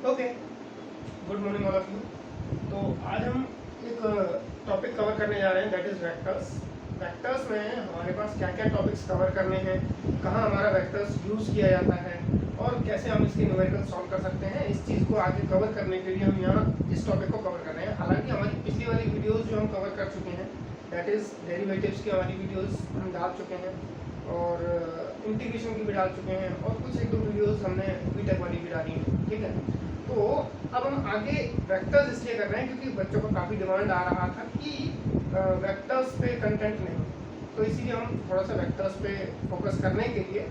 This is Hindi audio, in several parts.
Okay, good morning all of you. तो आज हम एक टॉपिक कवर करने जा रहे हैं, दैट इज़ वेक्टर्स। वेक्टर्स में हमारे पास क्या क्या टॉपिक्स कवर करने हैं, कहाँ हमारा वेक्टर्स यूज़ किया जाता है और कैसे हम इसके न्यूमेरिकल सॉल्व कर सकते हैं। इस चीज़ को आगे कवर करने के लिए हम यहाँ इस टॉपिक को कवर कर रहे हैं। हालांकि हमारी पिछली वाली वीडियोज़ जो हम कवर कर चुके हैं, दैट इज़ डेरिवेटिव्स की हमारी वीडियोज़ हम डाल चुके हैं और इंटीग्रेशन की भी डाल चुके हैं और कुछ एक दो वीडियोज़ हमने बीटेक वाली भी डाली हैं, ठीक है। तो अब हम आगे वेक्टर्स इसलिए कर रहे हैं क्योंकि बच्चों का काफ़ी डिमांड आ रहा था कि वेक्टर्स पे कंटेंट नहीं, तो इसीलिए हम थोड़ा सा वेक्टर्स पे फोकस करने के लिए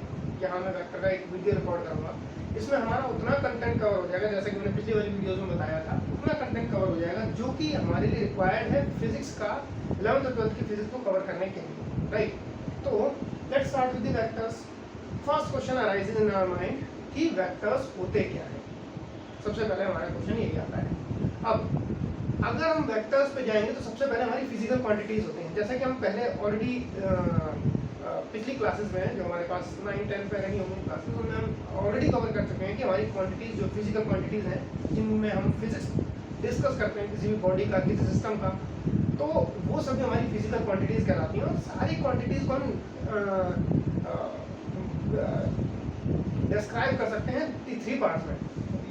यहाँ मैं वेक्टर का एक वीडियो रिकॉर्ड करूँगा। इसमें हमारा उतना कंटेंट कवर हो जाएगा, जैसे कि मैंने पिछली वाली वीडियोज़ में बताया था, उतना कंटेंट कवर हो जाएगा जो कि हमारे लिए रिक्वायर्ड है फिजिक्स का 11th और 12th की फिजिक्स को कवर करने के लिए, राइट। तो let's start with the vectors. First question arises in our mind कि वेक्टर्स होते क्या है। सबसे पहले हमारा क्वेश्चन यही आता है। अब अगर हम वेक्टर्स पे जाएंगे तो सबसे पहले हमारी फिजिकल क्वांटिटीज होती हैं, जैसा कि हम पहले ऑलरेडी पिछली क्लासेस में जो हमारे पास 9-10 पे रही होंगी क्लासेस, उनमें हम ऑलरेडी कवर कर चुके हैं कि हमारी क्वांटिटीज जो फिजिकल क्वांटिटीज हैं जिनमें हम फिजिक्स डिस्कस करते हैं किसी भी बॉडी का, किसी सिस्टम का, तो वो सभी हमारी फिजिकल क्वांटिटीज कहलाती हैं। और सारी क्वांटिटीज को हम डिस्क्राइब कर सकते हैं 3 पार्ट्स में,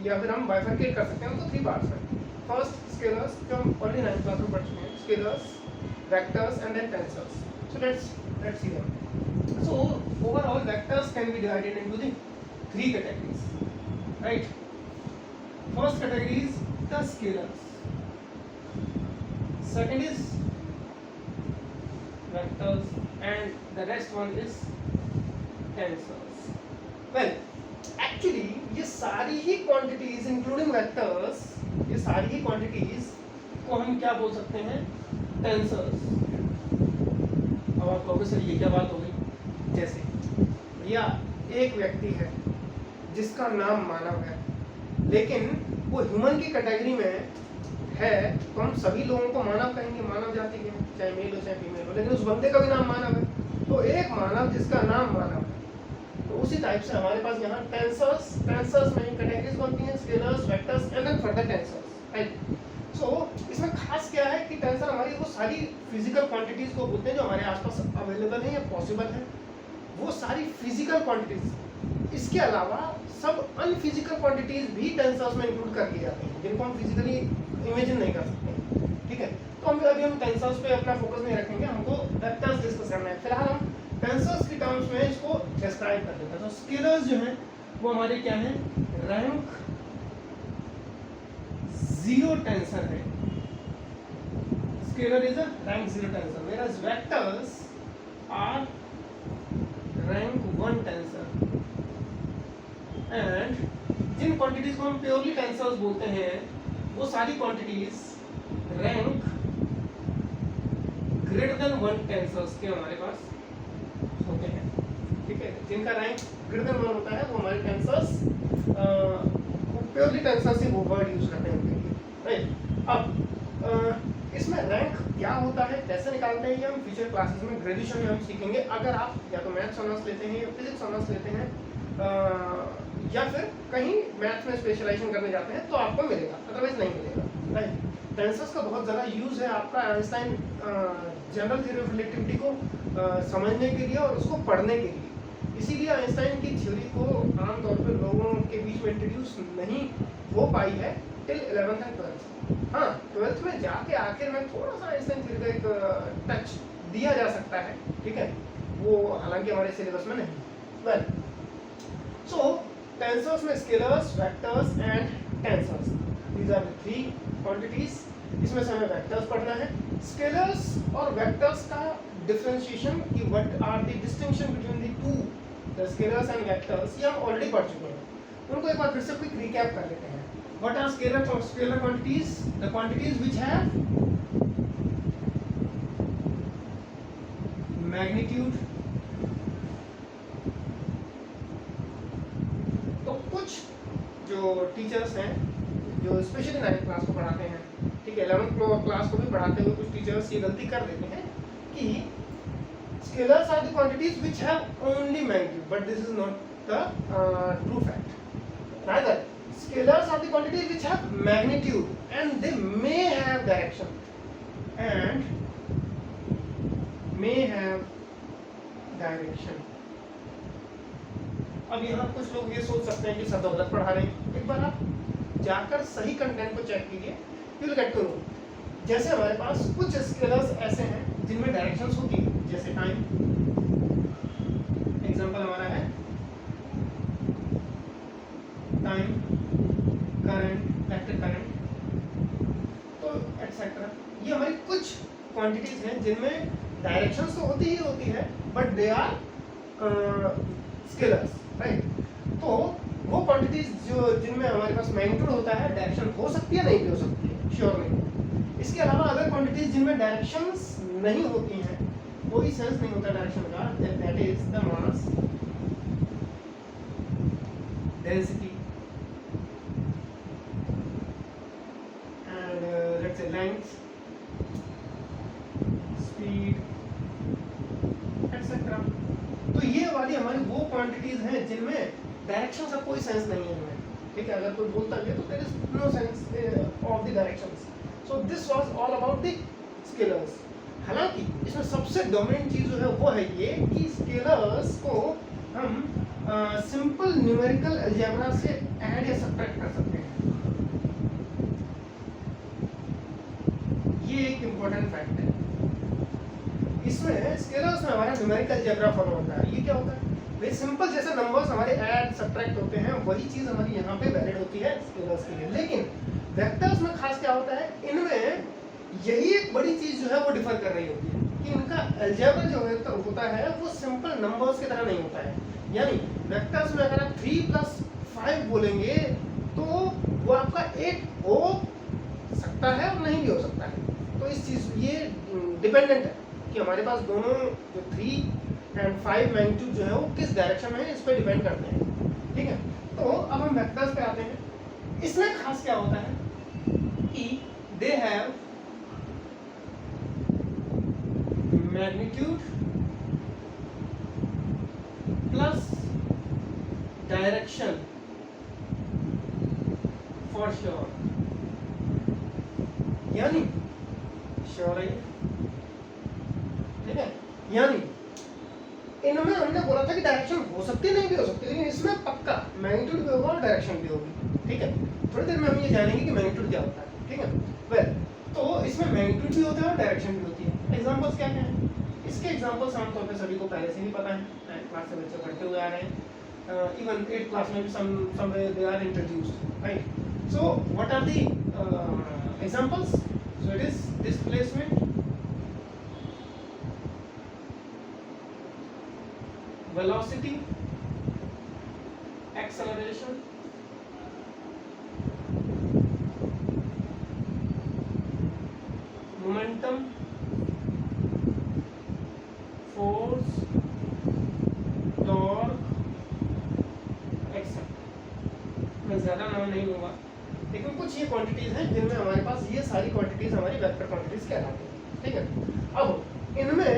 या फिर हम बाइफरकेट कर सकते हैं उनको 3 पार्ट्स में। फर्स्ट स्केलर्स, जो हम ऑलरेडी 9th क्लास में पढ़ चुके हैं, scalars, vectors and then tensors. So let's see them. So overall vectors can be divided into the 3 categories, right. First category is the scalars, second is vectors and the rest one is tensors. Well, actually ये सारी ही quantities including vectors, ये सारी ही quantities को हम क्या बोल सकते हैं, tensors। अब आप कहोगे सर ये क्या बात हो गई। जैसे भैया एक व्यक्ति है जिसका नाम मानव है, लेकिन वो ह्यूमन की कैटेगरी में है, तो हम सभी लोगों को मानव कहेंगे, मानव जाति के, चाहे मेल हो चाहे फीमेल हो, लेकिन उस बंदे का भी नाम मानव है, तो एक मानव जिसका नाम मानव है। तो उसी टाइप से हमारे पास यहाँ टेंसर्स में कैटेगरीज बनती हैं, scalars, vectors and then further tensors, right. So इसमें खास क्या है कि टेंसर हमारी वो सारी फिजिकल क्वांटिटीज को बोलते हैं जो हमारे आसपास अवेलेबल है या पॉसिबल है, वो सारी फिजिकल क्वांटिटीज। इसके अलावा सब अनफिजिकल क्वांटिटीज भी टेंसर्स में इंक्लूड कर दी जाती हैं, जिनको हम फिजिकली इमेजिन नहीं कर सकते, ठीक है। तो हम टेंसर्स पे अपना फोकस नहीं रखेंगे, हमको वेक्टर्स डिस्कस करना है। फिलहाल हम टेंसर्स की टर्म्स में इसको डिस्क्राइब कर देते हैं। तो स्केलर्स जो हैं वो हमारे क्या हैं, रैंक 0 टेंसर है। Scalar is a rank 0 tensor, whereas vectors are rank 1 tensor. And जिन क्वांटिटीज को हम प्योरली टेंसर्स बोलते हैं वो सारी quantities rank greater than 1 tensors के हमारे पास होते हैं, ठीक है। जिनका रैंक ग्रेटर देन 1 होता है वो हमारे टेंसर्स, प्योरली टेंसर्स ही वो वर्ड यूज करते हैं उनके लिए, राइट। अब इसमें रैंक क्या होता है, कैसे निकालते हैं, ये हम फ्यूचर क्लासेस में ग्रेजुएशन में हम सीखेंगे। अगर आप या तो मैथ्स ऑनर्स लेते हैं या फिजिक्स ऑनर्स लेते हैं या फिर कहीं मैथ्स में स्पेशलाइजेशन करने जाते हैं तो आपको मिलेगा, अदरवाइज नहीं मिलेगा, राइट। टेंसर्स का बहुत ज़्यादा यूज़ है आपका Einstein general theory of relativity को समझने के लिए और उसको पढ़ने के लिए। इसीलिए आइंस्टाइन की थ्योरी को आमतौर पर लोगों के बीच में इंट्रोड्यूस नहीं हो पाई है टिल 11th एंड 12th। हाँ, 12th में जाके आखिर में थोड़ा सा आइंस्टाइन थ्योरी का एक टच दिया जा सकता है, ठीक है, वो हालांकि हमारे सिलेबस में नहीं। वेल, सो टेंसर्स में scalars, vectors and tensors, these are the 3 quantities. इसमें से हमें वेक्टर्स पढ़ना है। स्केलर्स और वेक्टर्स का डिफरेंशिएशन की what are the distinction between the two, the scalars and vectors, ये हम ऑलरेडी पढ़ चुके हैं। उनको एक बार फिर से क्विक रिकैप कर लेते हैं। What are scalar quantities, the quantities which have magnitude. तो कुछ जो टीचर्स हैं जो स्पेशली 9th क्लास को पढ़ाते हैं, ठीक है, 11th क्लास को भी पढ़ाते हुए कुछ टीचर्स ये गलती कर देते हैं कि scalars are the quantities which have only magnitude, but this is not the true fact. Rather scalars vectors are the quantities which have magnitude and they may have direction अब यहाँ कुछ लोग ये सोच सकते हैं कि सर तो गलत पढ़ा रहे हैं। एक बार आप जाकर सही कंटेंट को चेक कीजिए, you will get to know. जैसे हमारे पास कुछ स्केलर्स ऐसे हैं जिनमें डायरेक्शंस होती है, जैसे टाइम, एग्जांपल हमारा है टाइम, करंट, इलेक्ट्रिक करंट, तो एटसेट्रा। ये हमारी कुछ क्वांटिटीज हैं जिनमें डायरेक्शंस तो होती ही होती है but they are scalars, right. तो वो क्वांटिटीज जो जिनमें हमारे पास मैग्नीट्यूड होता है, डायरेक्शन हो सकती है, नहीं भी हो सकती है, श्योर नहीं। इसके अलावा अदर क्वांटिटीज जिनमें डायरेक्शंस नहीं होती हैं, कोई सेंस नहीं होता डायरेक्शन का, that is the mass, density and let's say length, speed etcetera. तो ये वाली हमारी वो क्वांटिटीज हैं जिनमें डायरेक्शन का कोई सेंस नहीं है हमें, ठीक है। अगर कोई बोलता है तो there is no sense of the directions. So this was all about the scalars. हालांकि इसमें सबसे डोमिनेंट चीज जो है वो है ये कि स्केलर्स को हम सिंपल न्यूमेरिकल अलजेब्रा से ऐड या सब्ट्रैक्ट कर सकते हैं। ये एक इंपॉर्टेंट फैक्ट है। इसमें स्केलर्स में हमारा न्यूमेरिकल अलजेब्रा फॉलो होता है। ये क्या होता है? वे सिंपल जैसे नंबर्स हमारे ऐड सब्ट्रैक्ट होते हैं, वही चीज हमारी यहाँ पे वैलिड होती है स्केलर्स के लिए। लेकिन वेक्टर्स में खास क्या होता है, इनमें यही एक बड़ी चीज जो है वो डिफर कर रही होती है कि इनका अलजेब्रा जो होता है वो सिंपल नंबर्स की तरह नहीं होता है। यानी वेक्टर्स में अगर आप 3 + 5 बोलेंगे तो वो आपका 8 हो सकता है और नहीं भी हो सकता है। तो इस चीज ये डिपेंडेंट है कि हमारे पास दोनों जो 3 और 5 मैग्नीट्यूड जो है वो किस डायरेक्शन में है, इस पर डिपेंड करते हैं, ठीक है। तो अब हम वेक्टर्स पे आते हैं। इसमें खास क्या होता है कि they have magnitude plus direction for sure, यानी श्योर है, ठीक है। यानी इनमें हमने बोला था कि डायरेक्शन हो सकती है, नहीं भी हो सकती, लेकिन इसमें पक्का मैग्नीट्यूड भी होगा और डायरेक्शन भी होगी, ठीक है। थोड़ी देर में हम ये जानेंगे कि मैग्नीट्यूड क्या होता है, ठीक है। वेल, तो इसमें मैग्नीट्यूड भी होता है और डायरेक्शन भी होती है। एग्जांपल्स क्या क्या हैं? इसके एग्जांपल्स आमतौर पे सभी को पहले से ही पता है, 9th क्लास से बच्चे पढ़ते हुए आ रहे हैं, इवन 8th क्लास में भी some they are introduced, right? So what are the examples? So it is displacement, velocity, acceleration, momentum, force, torque, etc. मैं ज़्यादा नाम नहीं लूँगा, लेकिन कुछ ये क्वांटिटीज़ हैं जिनमें हमारे पास ये सारी क्वांटिटीज़ हमारी वेक्टर क्वांटिटीज़ कहलाती हैं, ठीक है। अब इनमें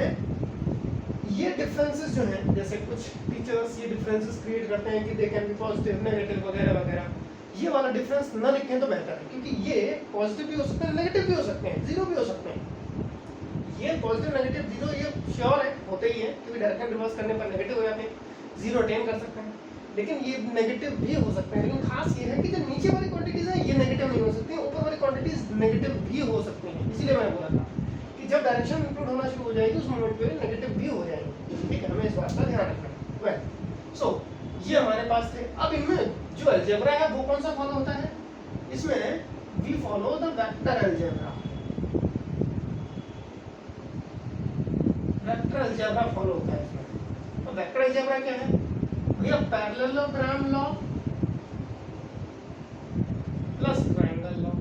ये डिफरेंसेस जो हैं, जैसे कुछ टीचर्स ये डिफरेंसेस क्रिएट करते हैं कि they can be positive, negative वगैरह वगैरह, ये वाला डिफरेंस न लिखें तो बेहतर है, क्योंकि ये पॉजिटिव भी हो सकते हैं, नेगेटिव भी हो सकते हैं, जीरो भी हो सकते हैं। ये पॉजिटिव नेगेटिव जीरो ये श्योर है, होते ही है, क्योंकि डायरेक्शन रिवर्स करने पर नेगेटिव हो जाते हैं, जीरो अटेन कर सकते हैं, लेकिन ये नेगेटिव भी हो सकते हैं। लेकिन खास ये है कि जो नीचे वाली क्वांटिटीज है ये नेगेटिव नहीं हो सकती, ऊपर वाली क्वांटिटीज नेगेटिव भी हो सकती हैं। इसीलिए मैंने बोला था कि जब डायरेक्शन इंक्लूड होना शुरू हो जाएगी उस मोमेंट पे नेगेटिव भी हो जाएगी, ठीक है। हमें इस बात का ध्यान रखना है। वेल, सो ये हमारे पास थे। अब इनमें जो अलजेब्रा है वो कौन सा फॉलो होता है? इसमें we follow the vector algebra. Vector algebra follow होता है इसमें। तो वेक्टर अलजेब्रा क्या है भैया? Parallelogram law plus triangle law,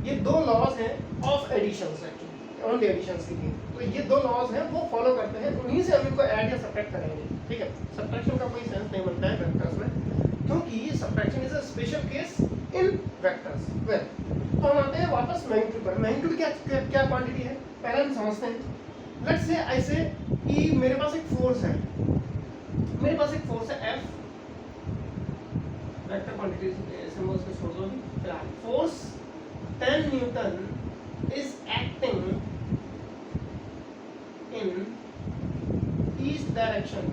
ये दो लॉज हैं of additions, actually only additions के लिए। तो ये दो लॉज हैं वो फॉलो करते हैं, उन्हीं से हम इनको ऐड या सब्ट्रैक्ट करेंगे, ठीक है। सब्ट्रैक्शन का कोई सेंस नहीं बनता है वेक्टर्स में, क्योंकि subtraction is a special case in vectors. Well, तो हम आते हैं वापस मैग्नीट्यूड पर। मैग्नीट्यूड क्या क्वांटिटी है पहले हम समझते हैं। लेट्स से ऐसे कि मेरे पास एक फोर्स है, मेरे पास एक फोर्स है F, वेक्टर क्वांटिटी सिंबल्स को छोड़ दो फिलहाल। Force 10 Newton is acting in east direction.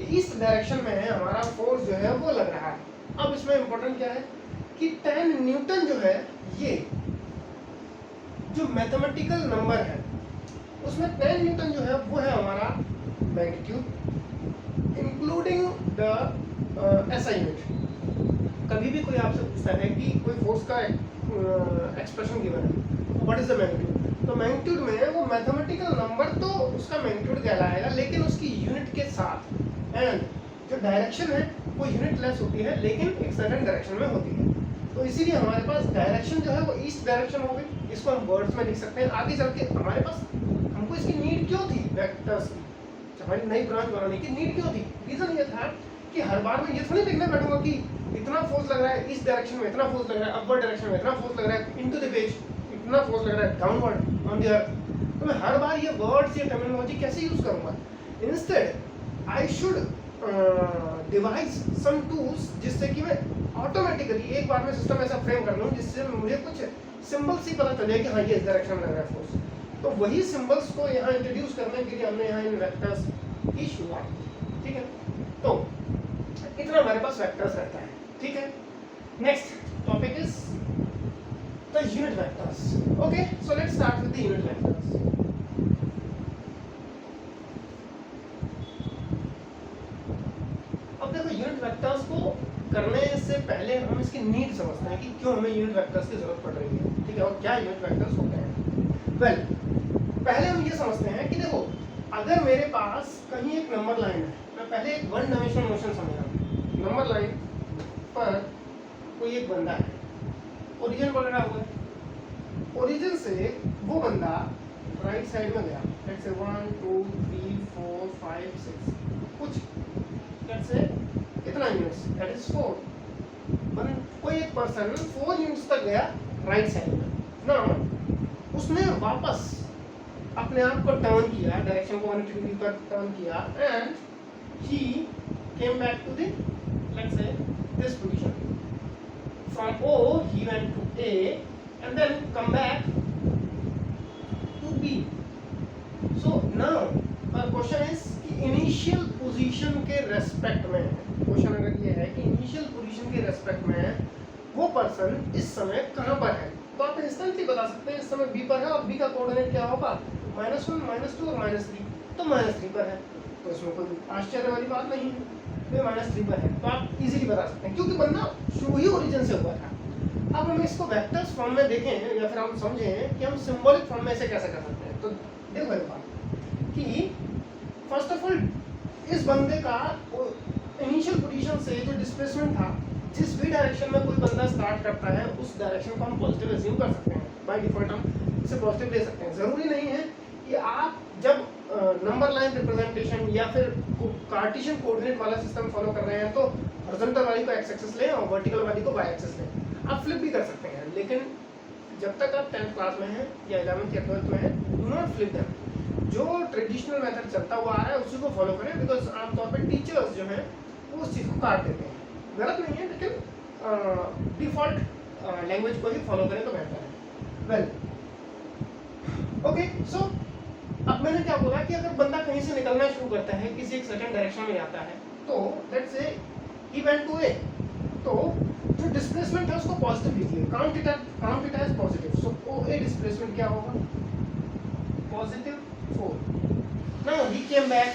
East direction में हमारा फोर्स जो है वो लग रहा है। अब इसमें इंपॉर्टेंट क्या है कि 10 न्यूटन जो है ये जो मैथमेटिकल नंबर है उसमें 10 न्यूटन जो है वो है हमारा magnitude including the SI unit. कभी भी कोई आपसे पूछता है कि कोई फोर्स का एक्सप्रेशन गिवन है, व्हाट इज द मैग्नीट्यूड, तो मैग्नीट्यूड में वो मैथमेटिकल नंबर तो उसका मैग्नीट्यूड कहलाएगा लेकिन उसकी यूनिट के साथ, एंड जो डायरेक्शन है वो यूनिट लेस होती है लेकिन एक सर्टेन डायरेक्शन में होती है। तो इसीलिए हमारे पास डायरेक्शन जो है वो ईस्ट डायरेक्शन हो गई। इसको हम वर्ड्स में लिख सकते हैं। आगे चल के हमारे पास हमको इसकी नीड क्यों थी वेक्टर्स की, हमारी नई ब्रांच बनाने की नीड क्यों थी? रीजन ये था कि हर बार मैं ये थोड़ी लिखने बैठूंगा कि इतना फोर्स लग रहा है इस डायरेक्शन में, इतना फोर्स लग रहा है अपवर्ड डायरेक्शन में, इतना फोर्स लग रहा है इनटू द पेज, इतना फोर्स लग रहा है डाउनवर्ड ऑन द अर्थ। तो मैं हर बार ये वर्ड्स या टर्मिनोलॉजी कैसे यूज करूंगा? Instead I should devise some tools जिससे कि मैं ऑटोमेटिकली एक बार में सिस्टम ऐसा फ्रेम कर लूँ जिससे मुझे कुछ सिंबल्स ही पता चल जाए कि हाँ ये इस डायरेक्शन में लग रहा है फोर्स। तो वही सिंबल्स को यहाँ इंट्रोड्यूस करने के लिए हमने यहाँ इन वेक्टर्स की शुरुआत की। ठीक है, तो इतना हमारे पास वेक्टर्स रहता है। ठीक है, next topic is the unit vectors. Okay, so let's start with the unit vectors. अब देखो यूनिट वेक्टर्स को करने से पहले हम इसकी नीड समझते हैं कि क्यों हमें यूनिट वेक्टर्स की जरूरत पड़ रही है। ठीक है, और क्या यूनिट वेक्टर्स होते हैं। वेल, पहले हम ये समझते हैं कि देखो अगर मेरे पास कहीं एक नंबर लाइन है, मैं पहले एक वन डायमेंशनल मोशन समझा। नंबर लाइन पर कोई एक बंदा है, ओरिजिन पकड़ा हुआ है, ओरिजिन से वो बंदा राइट साइड में गया, लेट्स से 1 2 3 4 5 6 कुछ लेट्स से कितना यूनिट्स, दैट इज 4। कोई एक पर्सन 4 यूनिट्स तक गया राइट साइड में। नाउ उसने वापस अपने आप को टर्न किया, डायरेक्शन को 180 डिग्री पर टर्न किया, and he came back to the let's say this position. From O he went to A and then come back to B. So now our question is कि इनिशियल पोजीशन के रेस्पेक्ट में, क्वेश्चन अगर ये है कि इनिशियल पोजीशन के रेस्पेक्ट में वो पर्सन इस समय कहाँ पर है, तो आप इंस्टेंटली बता सकते हैं इस समय B पर है और B का कोऑर्डिनेट क्या होगा, -1 -2 और -3। तो -3 पर है, तो इसमें कोई आश्चर्य वाली बात नहीं है, तो -3 पर है, तो आप इजीली बता सकते हैं क्योंकि बंदा शुरू ही ओरिजिन से हुआ था। अब हम इसको वेक्टर्स फॉर्म में देखें या फिर हम समझें कि हम सिंबॉलिक फॉर्म में इसे कैसे कर सकते हैं। तो देखो एक बात कि फर्स्ट ऑफ ऑल इस बंदे का इनिशियल पोजीशन से जो डिस्प्लेसमेंट था, जिस भी डायरेक्शन में कोई बंदा स्टार्ट करता है उस डायरेक्शन को हम पॉजिटिव एज्यूम कर सकते हैं। बाय डिफॉल्ट हम इसे पॉजिटिव ले सकते हैं। जरूरी नहीं है कि आप जब नंबर लाइन रिप्रेजेंटेशन या फिर कार्टेशियन कोऑर्डिनेट वाला सिस्टम फॉलो कर रहे हैं तो हॉरिजॉन्टल वाली को एक्स एक्सिस लें और वर्टिकल वाली को वाई एक्सिस लें। आप फ्लिप भी कर सकते हैं, लेकिन जब तक आप 10th क्लास में हैं या 11th या 12th में हैं, डू नॉट फ्लिप देम। जो ट्रेडिशनल मेथड चलता हुआ आ रहा है उसी को फॉलो करें, बिकॉज आमतौर पर टीचर्स जो हैं वो उस चीज़ को काट देते हैं। गलत नहीं है, लेकिन डिफॉल्ट लैंग्वेज को ही फॉलो करें तो बेहतर है। वेल ओके, सो अब मैंने क्या बोला कि अगर बंदा कहीं से निकलना शुरू करता है, किसी एक सर्टेन डायरेक्शन में जाता है, तो let's say he went to ए, तो जो डिस्प्लेसमेंट है उसको पॉजिटिव लिखिए, count it as positive. So OA displacement क्या होगा, positive 4। Now he came back,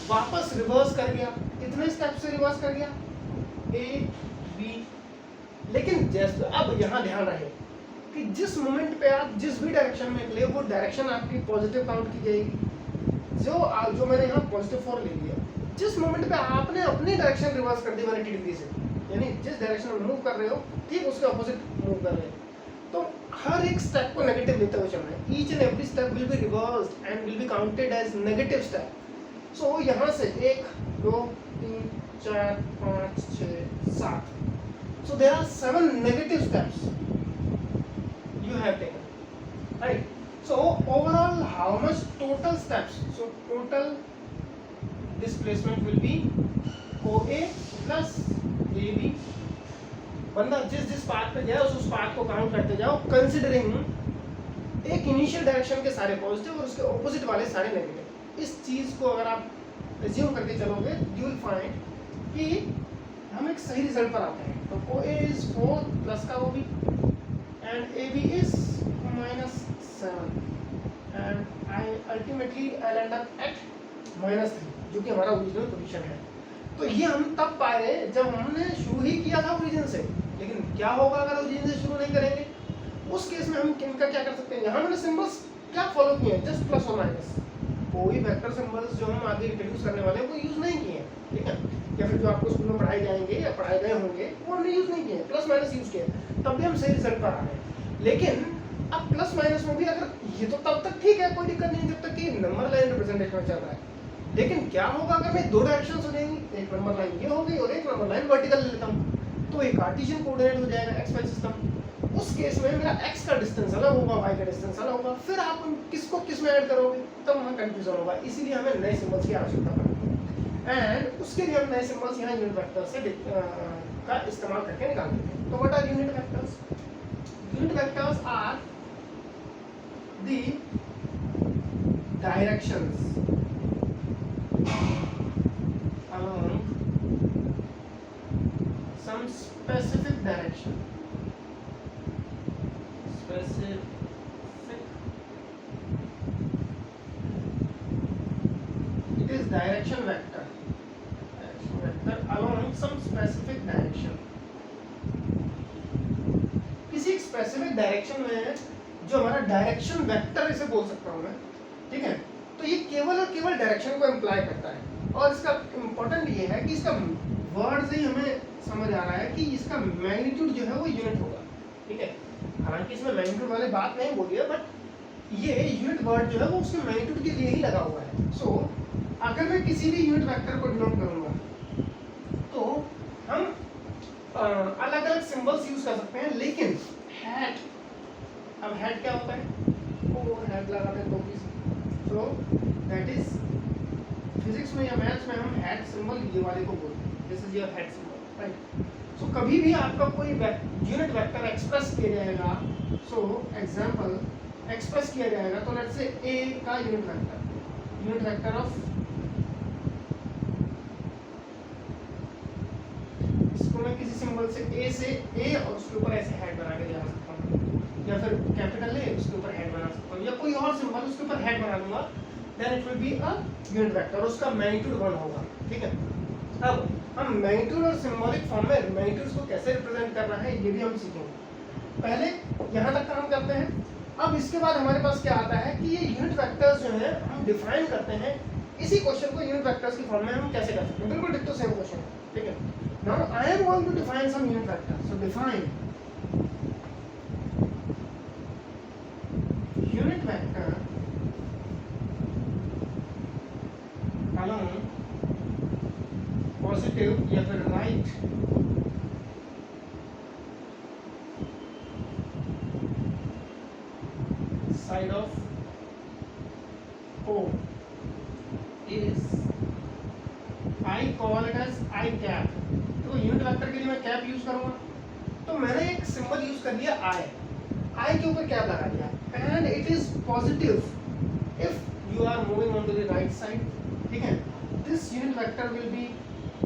वापस रिवर्स कर गया, कितने स्टेप से रिवर्स कर गया, A B। लेकिन जस्ट अब यहाँ ध्यान रहे कि जिस मोमेंट पे आप जिस भी डायरेक्शन में निकले वो डायरेक्शन आपकी पॉजिटिव काउंट की जाएगी। जो मैंने यहाँ पॉजिटिव 4 ले लिया, जिस मोमेंट पे आपने अपनी डायरेक्शन रिवर्स कर दी 180 डिग्री से, यानी जिस डायरेक्शन में मूव कर रहे हो ठीक उसके ऑपोजिट मूव कर रहे हो, तो हर एक स्टेप को नेगेटिव लेते हुए चलना है। Each and every step will be reversed and will be counted as negative step. So यहाँ से 1 2 3 4 5 6 7, so there are 7 negative steps you have taken, right? So overall how much total steps, so total displacement will be OA plus AB। बंदा जिस पाथ पे गया उस पाथ को काउंट करते जाओ, कंसिडरिंग एक इनिशियल डायरेक्शन के सारे पॉजिटिव और उसके ऑपोजिट वाले सारे नेगेटिव। इस चीज को अगर आप एज्यूम करके चलोगे, यू विल फाइंड कि हम एक सही रिजल्ट पर आते हैं। तो OA इज 4 प्लस का OB and AB is -7 and I ultimately I and up at -3, जो कि हमारा ओरिजिनल पोजीशन है। तो ये हम तब पा रहे जब हमने शुरू ही किया था ओरिजिन से। लेकिन क्या होगा अगर ओरिजिन से शुरू नहीं करेंगे? उस केस में हम इनका क्या कर सकते हैं? यहाँ मैंने सिंबल्स क्या फॉलो किए हैं, जस्ट प्लस और माइनस। कोई वेक्टर सिंबल्स जो हम आगे इंट्रोड्यूस करने वाले हैं वो यूज नहीं किए हैं, ठीक है, या फिर जो आपको स्कूल में पढ़ाए जाएंगे या पढ़ाए गए होंगे वो हमने यूज नहीं किए, प्लस माइनस यूज किए, तब भी हम सही रिजल्ट पर आ रहे हैं। लेकिन अब प्लस माइनस में भी अगर ये तो तब तक ठीक है, कोई दिक्कत नहीं, जब तक कि नंबर लाइन रिप्रेजेंटेशन में चल रहा है। लेकिन क्या होगा अगर मैं दो डायरेक्शन हो जाएंगी, एक नंबर लाइन ये होगी और एक नंबर लाइन वर्टिकल लेता हूँ, तो एक कार्टेशियन कोऑर्डिनेट हो जाएगा एक्स वाई सिस्टम। उस केस में मेरा x का डिस्टेंस अलग होगा, y का डिस्टेंस अलग होगा, फिर आप किसको किस में ऐड करोगे, तब वहाँ कंफ्यूजन होगा। इसीलिए हमें नए सिंबल्स की आवश्यकता पड़ती है एंड उसके लिए हम नए सिंबल्स यहाँ यूनिट वेक्टर से का इस्तेमाल करके निकाल देते हैं। तो what are unit vectors? Unit vectors are the directions along some specific direction. It is direction vector along some specific direction. किसी स्पेसिफिक डायरेक्शन में जो हमारा डायरेक्शन वेक्टर इसे बोल सकता हूँ मैं, ठीक है। तो ये केवल और केवल डायरेक्शन को इम्प्लाई करता है और इसका इम्पोर्टेंट ये है कि इसका वर्ड से ही हमें समझ आ रहा है कि इसका मैग्नीट्यूड जो है वो यूनिट होगा, ठीक है। हालांकि इसमें मैग्नीट्यूड वाली बात नहीं बोली है, बट ये यूनिट वर्ड जो है वो उसके मैग्नीट्यूड के लिए ही लगा हुआ है। सो अगर मैं किसी भी यूनिट वेक्टर को डिनोट करूंगा तो हम अलग अलग सिंबल्स यूज कर सकते हैं, लेकिन हैट, अब हैट क्या होता है? वो हैट लगाते हैं टोपी से, सो दैट इज फिजिक्स में या मैथ्स में हम हैट सिंबल ये वाले को बोलते हैं, this is your hat symbol, right. So कभी भी आपका कोई यूनिट वेक्टर एक्सप्रेस किया जाएगा, सो एग्जांपल एक्सप्रेस किया जाएगा, तो लेट्स से a का यूनिट वेक्टर ऑफ, इसको मैं किसी सिंबल से a और उसके ऊपर ऐसे हेड बना के दिखा सकता हूँ, या फिर कैपिटल A उसके ऊपर हेड बना सकता हूँ, या कोई और सिंबल उसके ऊपर हेड बना दूंगा, then it will be a unit vector, उसका मैग्नीट्यूड 1 होगा, ठीक है। अब हम मैग्नीट्यूड और सिंबॉलिक फॉर्म में मैग्नीट्यूड्स को कैसे रिप्रेजेंट करना है ये भी हम सीखेंगे। पहले यहाँ तक काम करते हैं। अब इसके बाद हमारे पास क्या आता है कि ये यूनिट वेक्टर्स जो है हम डिफाइन करते हैं। इसी क्वेश्चन को यूनिट वेक्टर्स की फॉर्म में हम कैसे कर सकते हैं? बिल्कुल डिट्टो सेम क्वेश्चन है, ठीक है। Now I am going to define some unit vector, so define unit vector along positive या फिर right side of O is I call it as I cap। तो यूनिट वेक्टर के लिए मैं कैप यूज करूंगा, तो मैंने एक सिंबल यूज कर लिया I के ऊपर कैप लगा दिया and it is positive if you are moving on to the right side, ठीक है। This unit vector will be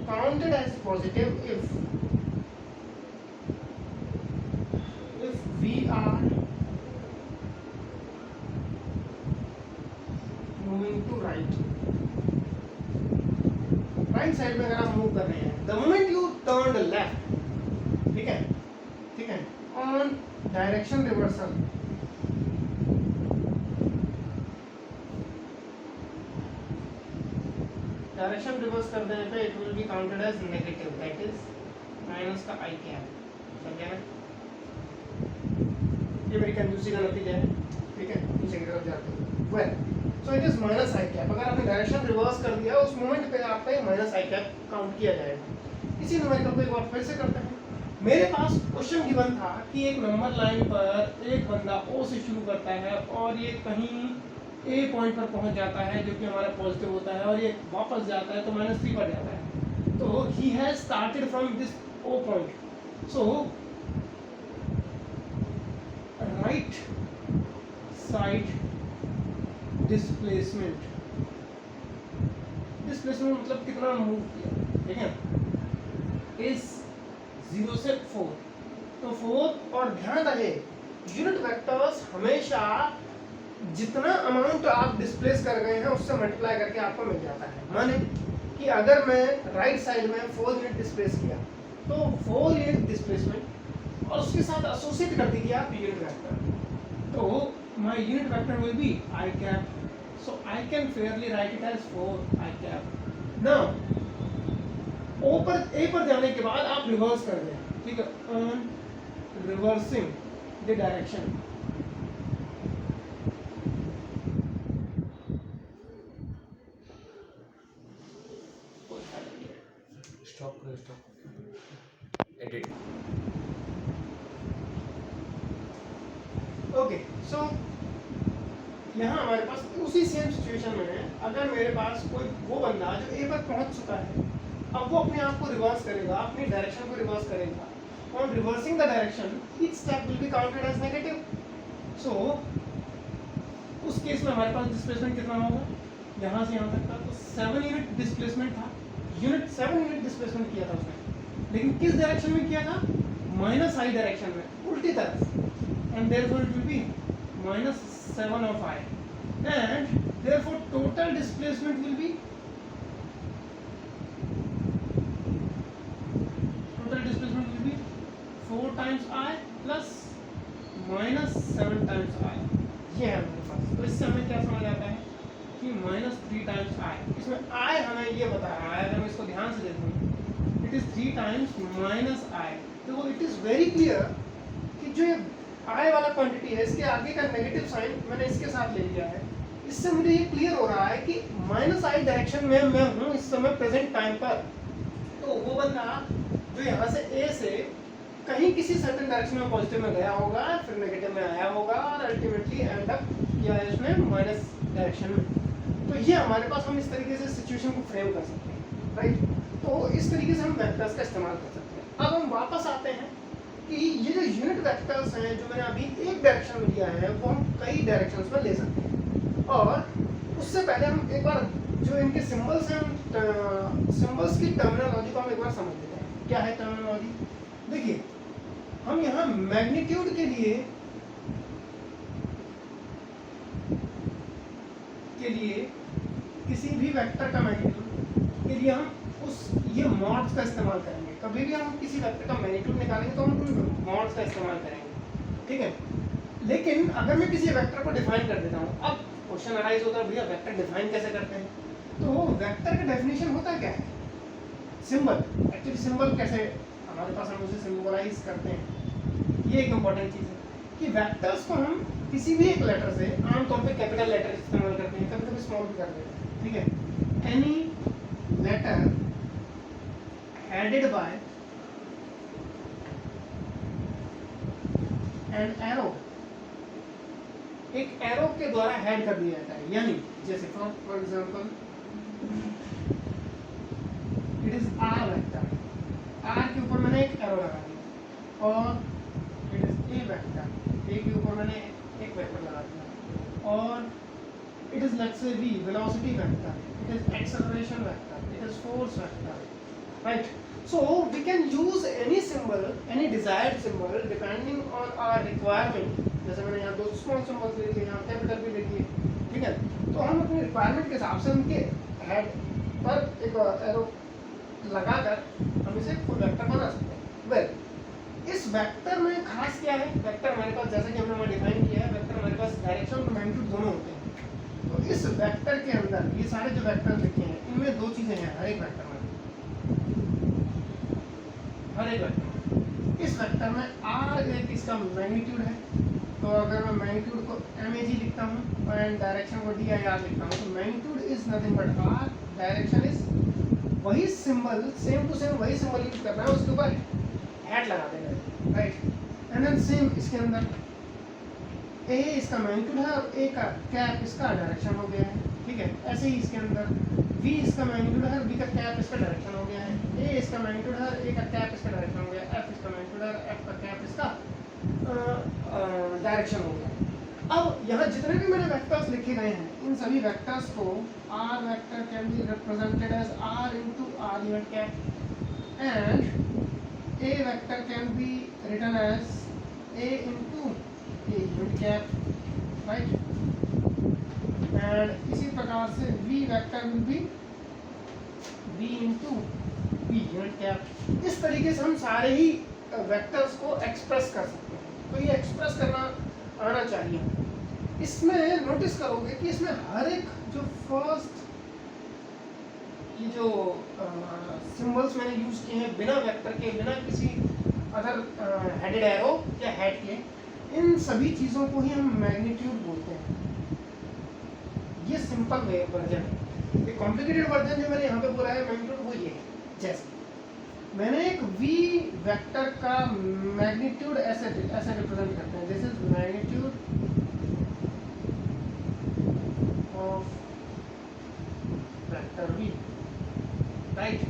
counted as positive if we are moving to right side में अगर आप मूव कर रहे हैं, the moment you turned left, ठीक है, ठीक है, on direction reversal, direction reverse कर देने पे it will be counted as negative, that is minus का I कैप, समझे ना? ये मेरी कंजूसी का नतीजा है, ठीक है, पीछे की तरफ जाते हैं। Well, so it is minus I cap. अगर आपने डायरेक्शन रिवर्स कर दिया उस मोमेंट पे आपका माइनस I कैप काउंट किया जाएगा। इसी न्यूमेरिकल को एक बार फिर से करते हैं। मेरे पास क्वेश्चन गिवन था कि एक नंबर लाइन पर एक बंदा O से शुरू करता है और ये कहीं A पॉइंट पर पहुंच जाता है जो कि हमारा पॉजिटिव होता है, और ये वापस जाता है तो -3 पर जाता है। तो तो he has started from this O point. So right side displacement मतलब कितना मूव किया, ठीक है, इज 0 से 4. तो 4, और ध्यान रहे यूनिट वेक्टर्स हमेशा जितना अमाउंट आप डिस्प्लेस कर गए हैं उससे मल्टीप्लाई करके आपको मिल जाता है. माने कि अगर मैं राइट साइड में 4 यूनिट डिस्प्लेस किया तो 4 यूनिट डिस्प्लेसमेंट और उसके साथ एसोसिएट कर दीजिए आप यूनिट वेक्टर, तो my unit vector will B I cap. So I can fairly write it as 4 I cap. Now A पर जाने के बाद आप रिवर्स कर दें, ठीक है, on reversing the direction. Edit. Okay, so यहाँ हमारे पास उसी सेम सिचुएशन में है. अगर मेरे पास कोई वो बंदा जो ए पर पहुंच चुका है, अब वो अपने आप को रिवर्स करेगा, अपनी डायरेक्शन को रिवर्स करेगा. On reversing the direction each step will be counted as negative. So उस केस में हमारे पास डिस्प्लेसमेंट कितना होगा, यहाँ से यहाँ तक का, तो 7 यूनिट डिस्प्लेसमेंट था. 7 यूनिट डिस्प्लेसमेंट किया था उसने, लेकिन किस डायरेक्शन में किया था, माइनस आई डायरेक्शन में, उल्टी तरफ. And therefore it will B -7 of I, and therefore total displacement will be 4 times I plus -7 times I. ये है हमारे पास. तो इससे हमें क्या समझ आता है कि -3 times I. इसमें I हमें ये बता रहा है, अगर मैं इसको ध्यान से देखूँ, it is 3 times -I. तो it is very clear कि जो I वाला क्वांटिटी है इसके आगे का नेगेटिव साइन मैंने इसके साथ ले लिया है. इससे मुझे ये क्लियर हो रहा है कि -I डायरेक्शन में मैं हूँ इस समय प्रेजेंट टाइम पर. तो वो बंदा जो यहाँ से A से कहीं किसी सर्टेन डायरेक्शन में पॉजिटिव में गया होगा, फिर नेगेटिव में आया होगा और अल्टीमेटली एंड अप किया है इसने माइनस डायरेक्शन में. तो ये हमारे पास हम इस तरीके से सिचुएशन को फ्रेम कर सकते हैं, राइट. तो इस तरीके से हम वेक्टर्स का इस्तेमाल कर सकते हैं. अब हम वापस आते हैं कि ये जो यूनिट वेक्टर्स हैं जो मैंने अभी एक डायरेक्शन में लिया है वो हम कई डायरेक्शंस में ले सकते हैं. और उससे पहले हम एक बार जो इनके सिंबल्स हैं, सिंबल्स की टर्मिनोलॉजी को हम एक बार समझ लेते हैं. क्या है टर्मिनोलॉजी? देखिए, हम यहाँ मैग्नीट्यूड के लिए किसी भी वेक्टर का मैग्नीट्यूड के लिए हम ये मॉड्स का इस्तेमाल करेंगे. कभी भी हम किसी वेक्टर का मैग्नीट्यूड निकालेंगे तो हम मॉड्स का इस्तेमाल करेंगे, ठीक है. लेकिन अगर मैं किसी वेक्टर को डिफाइन कर देता हूँ, अब क्वेश्चन अराइज होता है भैया वेक्टर डिफाइन कैसे करते हैं. तो वेक्टर का डेफिनेशन होता क्या है, सिंबल. एक्चुअली सिंबल कैसे हमारे पास हम उसे सिंबलाइज करते हैं, ये एक इम्पॉर्टेंट चीज़ है कि वेक्टर्स को हम किसी भी एक लेटर से, आमतौर पे कैपिटल लेटर इस्तेमाल करते हैं, कभी कभी स्मॉल भी कर देते हैं, ठीक है. Any letter headed by an arrow, एक एरो के द्वारा हेड कर दिया जाता है. यानी जैसे for example it is R vector, R के ऊपर मैंने एक एरो लगा दिया, और it is A vector, A के ऊपर मैंने एक वेक्टर लगा दिया, और it is let's say V velocity vector, it is acceleration vector, it is force vector, right. So we can use any symbol, any desired symbol depending on our requirement. जैसे मैंने यहाँ 2 स्मॉल सिंबल्स ले लिए, यहाँ कैपिटल भी ले लिए, ठीक है. तो हम अपने रिक्वायरमेंट के हिसाब से उनके हेड पर एक एरो लगाकर हम इसे फुल वेक्टर बना सकते हैं. वेल, इस वेक्टर में खास क्या है, वेक्टर हमारे पास जैसा कि हमने डिफाइन किया है, वेक्टर हमारे पास डायरेक्शन और मैग्नीट्यूड दोनों होते हैं. तो इस वेक्टर के अंदर ये सारे जो वेक्टर लिखे हैं इनमें 2 चीज़ें हैं हर एक वेक्टर में. इस वेक्टर में r एक इसका मैग्नीट्यूड है, तो अगर मैं मैग्नीट्यूड को mag लिखता हूँ एंड डायरेक्शन को dir लिखता हूँ, तो magnitude is nothing but r, direction is वही सिंबल, सेम टू सेम वही सिंबल यूज करना है, उसके ऊपर हेड लगा देना है, राइट. एंड देन सेम इसके अंदर a इसका मैग्नीट्यूड है और a का कैप इसका डायरेक्शन हो गया है, ठीक है. ऐसे ही इसके अंदर v इसका मैग्नीट्यूड है, v का कैप इसका डायरेक्शन हो गया है, a इसका मैग्नीट्यूड है, a का कैप इसका डायरेक्शन हो गया, f इसका मैग्नीट्यूड है, f का कैप इसका डायरेक्शन हो गया। अब यहाँ जितने भी मैंने वेक्टर्स लिखे गए हैं, इन सभी वेक्टर्स को r vector can be represented as r into r unit cap and a vector can be written as a into a unit cap, right. And इसी प्रकार से v vector will be v into v unit cap. इस तरीके से हम सारे ही वेक्टर्स को एक्सप्रेस कर सकते हैं। तो ये एक्सप्रेस करना आना चाहिए। इसमें नोटिस करोगे कि इसमें हर एक जो फर्स्ट ये जो सिंबल्स मैंने यूज किए हैं बिना वेक्टर के, बिना किसी अदर हेडेड एरो या हेड के, इन सभी चीज़ों को ही हम मैग्नीट्यूड बोलते हैं। ये सिंपल वर्जन है। ये कॉम्प्लिकेटेड वर्जन जो मैंने यहाँ पे बोला है मैग्नीट्यूड, वो ये है। जैसे मैंने एक v वेक्टर का मैग्नीट्यूड ऐसे रिप्रेजेंट करते हैं, this is magnitude of vector v, right.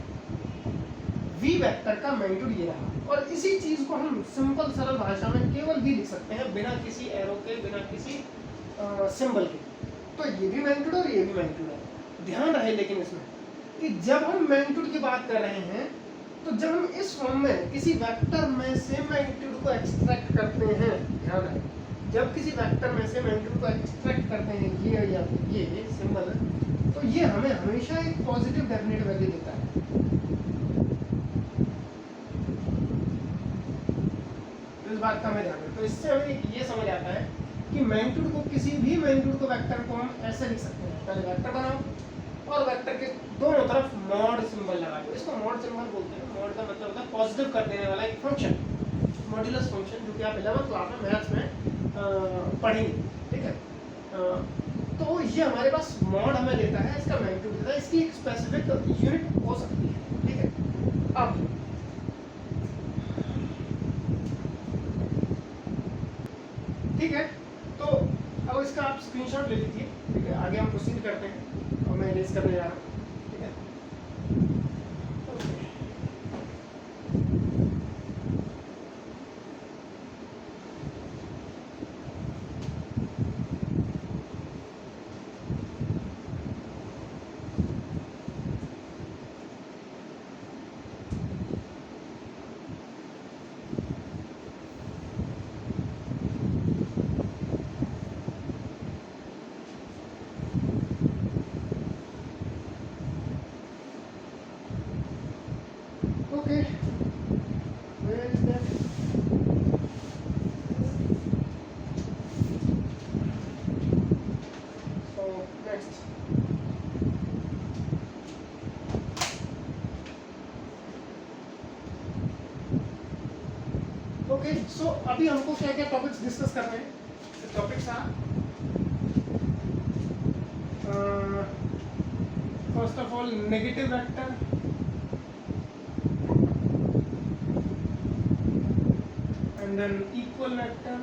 v vector का मैग्नीट्यूड ये रहा, और इसी चीज को हम सिंपल सरल भाषा में केवल v लिख सकते हैं, बिना किसी एरो के, बिना किसी सिंबल के। तो ये भी मैग्नीट्यूड और ये भी मैग्नीट्यूड है। ध्यान रहे लेकिन इसमें कि जब हम मैग्नीट्यूड की बात कर रहे हैं, तो जब हम इस फॉर्म में किसी वेक्टर में से मैग्नीट्यूड को एक्सट्रैक्ट करते हैं, ध्यान रहे, जब किसी वेक्टर में से मैग्नीट्यूड को एक्सट्रैक्ट करते हैं, ये या ये सिंबल, तो ये हमें हमेशा एक पॉजिटिव डेफिनेट वैल्यू देता है। तो इस बात का हमें ध्यान रखें। तो इससे हमें ये समझ आता है कि मैग्नीट्यूड को, किसी भी मैग्नीट्यूड को, वेक्टर को हम ऐसे लिख सकते हैं। पहले वेक्टर बनाओ और वेक्टर के दोनों तरफ मॉड सिंबल लगा दो। इसको मॉड सिंबल बोलते हैं। मॉड का मतलब होता है पॉजिटिव कर देने वाला एक फंक्शन, मॉड्यूलस फंक्शन, जो कि आप 11th क्लास में मैथ्स में पढ़ेंगे, ठीक है। तो ये हमारे पास मॉड हमें देता है, इसका मैग्नीट्यूड देता है, इसकी एक स्पेसिफिक यूनिट हो सकती है, ठीक है। अब ठीक है, तो अब इसका आप स्क्रीनशॉट ले लीजिए, ठीक है। आगे हम प्रोसीड करते हैं और मैं इरेज करने जा रहा हूँ, ठीक है। Okay, where is that? So next. Okay, so अभी हमको क्या क्या टॉपिक्स डिस्कस करने हैं। Topics are first of all negative vector, and then equal vector,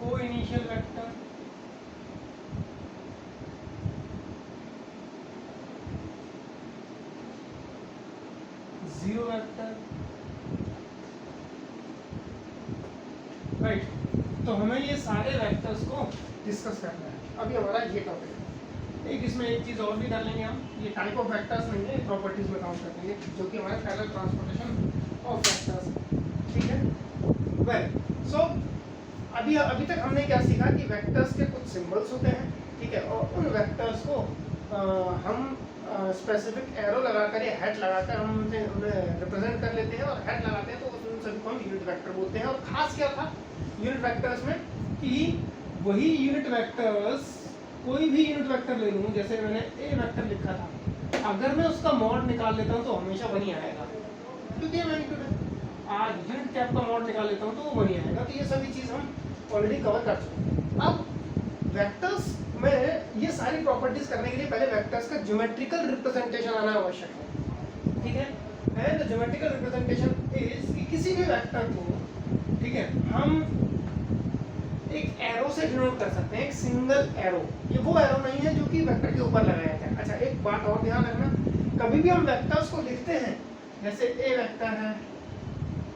co-initial vector, zero vector, right. तो हमें ये सारे वेक्टर्स को डिस्कस करना है। अभी हमारा ये टॉपिक है। एक इसमें एक चीज़ और भी डालेंगे हम, ये टाइप ऑफ वेक्टर्स नहीं है, प्रॉपर्टीज में काउंट करेंगे, जो कि हमारा पैरेलल ट्रांसपोर्टेशन ऑफ वेक्टर्स, ठीक है। वेल, सो अभी तक हमने क्या सीखा कि वेक्टर्स के कुछ सिंबल्स होते हैं, ठीक है, और उन वेक्टर्स को हम स्पेसिफिक एरो लगाकर या हेड लगाकर हम उन्हें रिप्रेजेंट कर लेते हैं, और हेड लगाते हैं तो उन सभी को हम यूनिट वेक्टर बोलते हैं। और खास क्या था यूनिट वेक्टर्स में कि वही यूनिट वेक्टर्स, कोई भी यूनिट वेक्टर ले लूँ, जैसे मैंने ए वेक्टर लिखा था, अगर मैं उसका मॉड निकाल लेता हूँ तो हमेशा वही आएगा, क्योंकि ये मैग्नीट्यूड है। आज यूनिट कैप का मॉड निकाल लेता हूँ तो वो वही आएगा। तो ये सभी चीज़ हम ऑलरेडी कवर कर चुके हैं। अब वेक्टर्स में ये सारी प्रॉपर्टीज करने के लिए पहले वेक्टर्स का ज्योमेट्रिकल रिप्रेजेंटेशन आना आवश्यक है, ठीक है। And the geometrical representation is कि किसी भी वेक्टर को, ठीक है, हम एक एरो से डिनोट कर सकते हैं, एक सिंगल एरो। ये वो एरो नहीं है जो कि वेक्टर के ऊपर लगाया था। अच्छा, एक बात और ध्यान रखना, कभी भी हम वेक्टर्स को लिखते हैं, जैसे ए वेक्टर है,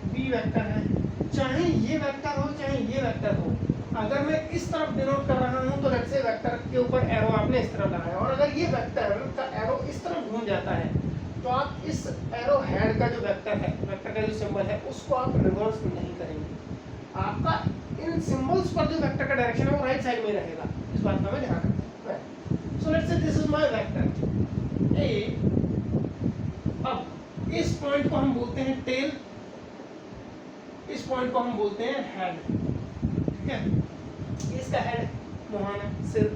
बी वेक्टर है, चाहे ये वेक्टर हो चाहे ये वेक्टर हो, अगर मैं इस तरफ डिनोट कर रहा हूँ तो लेट्स से वेक्टर के ऊपर एरो आपने इस तरफ लगाया, और अगर ये वेक्टर का एरो इस तरफ घूम जाता है तो आप इस एरो हेड का जो वेक्टर है, वेक्टर का जो सिंबल है, उसको आप रिवर्स नहीं करेंगे। आपका इन सिंबल्स पर जो वेक्टर का डायरेक्शन है वो राइट साइड में रहेगा। इस बात का मैं ध्यान रखना है। सो let's say this is my vector A. अब इस पॉइंट को हम बोलते हैं टेल, इस पॉइंट को हम बोलते हैं हेड, ठीक है। इसका हेड मोहन है, सिर,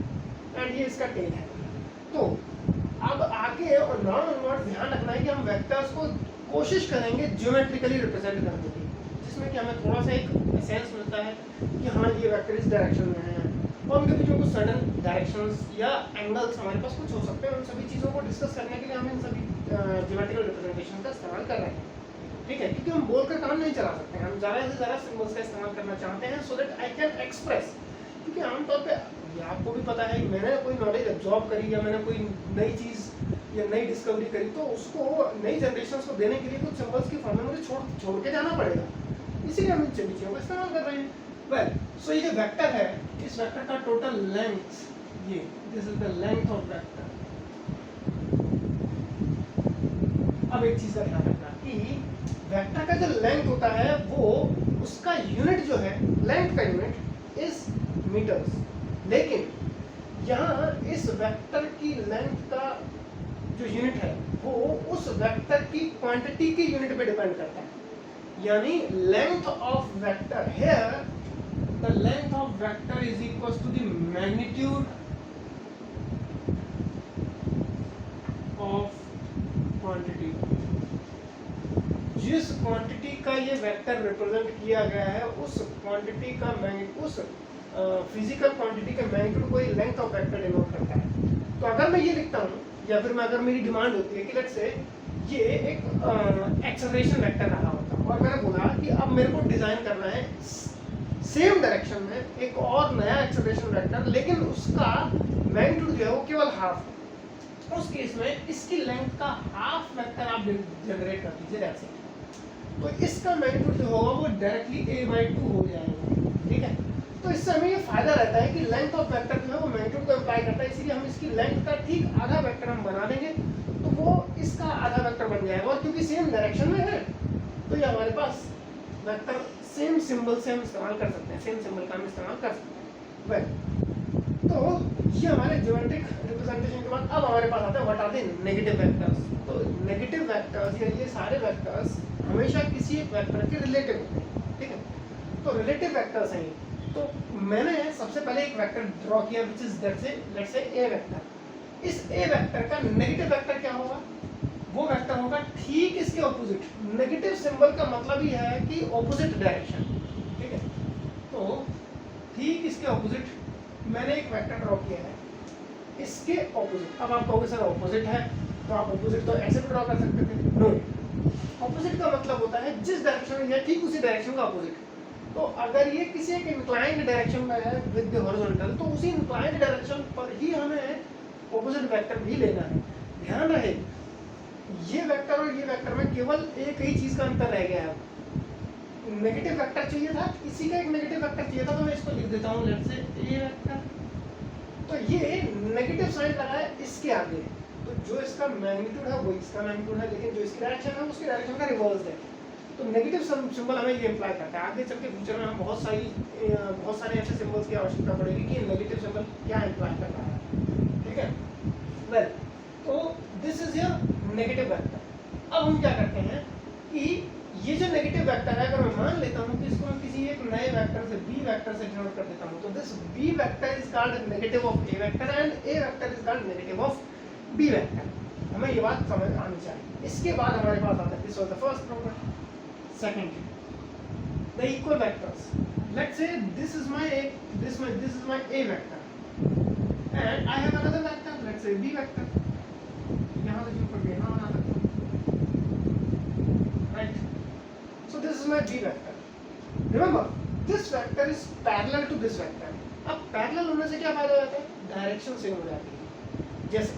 एंड ये इसका टेल है। तो अब आगे और नॉन ऑनवर्ड ध्यान रखना है कि हम वेक्टर्स को कोशिश करेंगे ज्योमेट्रिकली रिप्रेजेंट करने की, जिसमें कि हमें थोड़ा सा एक सेंस मिलता है कि हाँ ये वेक्टर इस डायरेक्शन में है, और उनके बीच में कुछ सडन डायरेक्शंस या एंगल्स हमारे पास कुछ हो सकते हैं। उन सभी चीज़ों को डिस्कस करने के लिए हम इन सभी ज्योमेट्रिकल रिप्रेजेंटेशन का इस्तेमाल कर रहे हैं, ठीक है। क्योंकि हम बोलकर काम नहीं चला सकते हैं, हम ज़्यादा से ज़्यादा सिंबल्स का इस्तेमाल करना चाहते हैं, so that I can express. क्योंकि आमतौर पे ये आपको भी पता है कि मैंने कोई नॉलेज एब्जॉर्ब करी या मैंने कोई नई चीज़ या नई डिस्कवरी करी, तो उसको नई जनरेशन को देने के लिए कुछ सिंबल्स की फॉर्म में मुझे छोड़ के जाना पड़ेगा, इसीलिए हम इन चीज़ों का इस्तेमाल कर रहे हैं। वेल, सो ये जो वेक्टर है, इस वेक्टर का टोटल लेंथ, ये this is the length of vector. अब एक चीज़ का ध्यान रखना कि वेक्टर का जो लेंथ होता है वो उसका यूनिट जो है, लेंथ का यूनिट इज मीटर्स, लेकिन यहाँ इस वेक्टर की लेंथ का जो यूनिट है वो उस वेक्टर की क्वांटिटी की यूनिट पे डिपेंड करता है। यानी length of vector here, the length of vector is equal to the magnitude of quantity. जिस क्वांटिटी का ये वेक्टर रिप्रेजेंट किया गया है उस क्वांटिटी का उस फिजिकल क्वांटिटी के मैग्नीट्यूड को ये लेंथ ऑफ वेक्टर डिनोट करता है। तो अगर मैं ये लिखता हूँ, या फिर मैं अगर मेरी डिमांड होती है कि लेट्स से ये एक एक्सेलरेशन वेक्टर रहा होता, और मैंने बोला कि अब मेरे को डिजाइन करना है सेम डायरेक्शन में एक और नया एक्सेलरेशन वेक्टर, लेकिन उसका मैग्नीट्यूड जो है वो केवल हाफ, उस केस में इसकी लेंथ का हाफ वेक्टर आप जनरेट कर दीजिए ऐसे, तो इसका मैग्नीट्यूड जो होगा वो डायरेक्टली a/2 हो जाएगा, ठीक है। तो इससे हमें ये फायदा रहता है कि लेंथ ऑफ वेक्टर जो है वो मैग्नीट्यूड को इम्प्लाई करता है, इसीलिए हम इसकी लेंथ का ठीक आधा वेक्टर हम बना देंगे तो वो इसका आधा वेक्टर बन जाएगा, और क्योंकि सेम डायरेक्शन में है तो ये हमारे पास वेक्टर सेम सिंबल से हम इस्तेमाल कर सकते हैं, सेम सिंबल का हम इस्तेमाल कर सकते हैं। तो ये हमारे ज्योमेट्रिक रिप्रेजेंटेशन के बाद अब हमारे पास आता है what are the negative vectors. तो नेगेटिव वेक्टर्स या ये सारे वेक्टर्स हमेशा किसी एक वेक्टर के रिलेटिव होते हैं, ठीक है। तो रिलेटिव वेक्टर्स हैं। तो मैंने सबसे पहले एक वेक्टर ड्रॉ किया which is let's say A vector. इस ए वेक्टर का नेगेटिव वेक्टर क्या होगा? वो वेक्टर होगा ठीक इसके ऑपोजिट। नेगेटिव सिंबल का मतलब ही है कि ऑपोजिट डायरेक्शन, ठीक है। तो ठीक इसके ऑपोजिट मैंने एक वेक्टर ड्रॉ किया है, इसके ऑपोजिट। अब आप कहोगे सर ऑपोजिट है तो आप ऑपोजिट तो ऐसे भी ड्रॉ कर सकते थे। नो, ऑपोजिट का मतलब होता है जिस डायरेक्शन में है ठीक उसी डायरेक्शन का ऑपोजिट। तो अगर ये किसी एक इंक्लाइंड डायरेक्शन में है विद द हॉरिजॉन्टल, तो उसी इंक्लाइंड डायरेक्शन पर ही हमें ऑपोजिट वेक्टर भी लेना है। ध्यान रहे ये वेक्टर और ये वेक्टर में केवल एक ही चीज का अंतर रह गया है। नेगेटिव वेक्टर चाहिए था, इसी का एक नेगेटिव वेक्टर चाहिए था, तो मैं इसको लिख देता हूँ लेट्स से ए वेक्टर। तो ये नेगेटिव साइन लगा है इसके आगे, तो जो इसका मैग्नीट्यूड है वो इसका मैग्नीट्यूड है, लेकिन जो इसकी डायरेक्शन है उसकी डायरेक्शन का रिवर्स है। तो नेगेटिव सिंबल हमें ये इम्प्लाई करता है। आगे चल के फ्यूचर में हम बहुत सारे ऐसे सिंबल्स की आवश्यकता पड़ेगी कि नेगेटिव सिंबल क्या इम्प्लाई कर रहा है, ठीक है। वेल, तो this is your negative vector. अब हम क्या करते हैं कि ये जो नेगेटिव वेक्टर है, अगर मैं मान लेता हूँ कि इसको मैं किसी एक नए वेक्टर से बी वेक्टर से डिनोट कर देता हूँ, तो this B vector is called negative of A vector and A vector is called negative of B vector. हमें ये बात समझ आनी चाहिए। इसके बाद हमारे पास आता है this was the first property. Second, the equal vectors. Let's say this is my A vector and I have another vector, let's say B vector. यहाँ से जो पड़ गया यहाँ बना सकते हैं, right. So this is my B vector. Remember, this vector is parallel to this vector. अब पैरेलल होने से क्या फायदा होता है, डायरेक्शन सेम हो जाती है। जैसे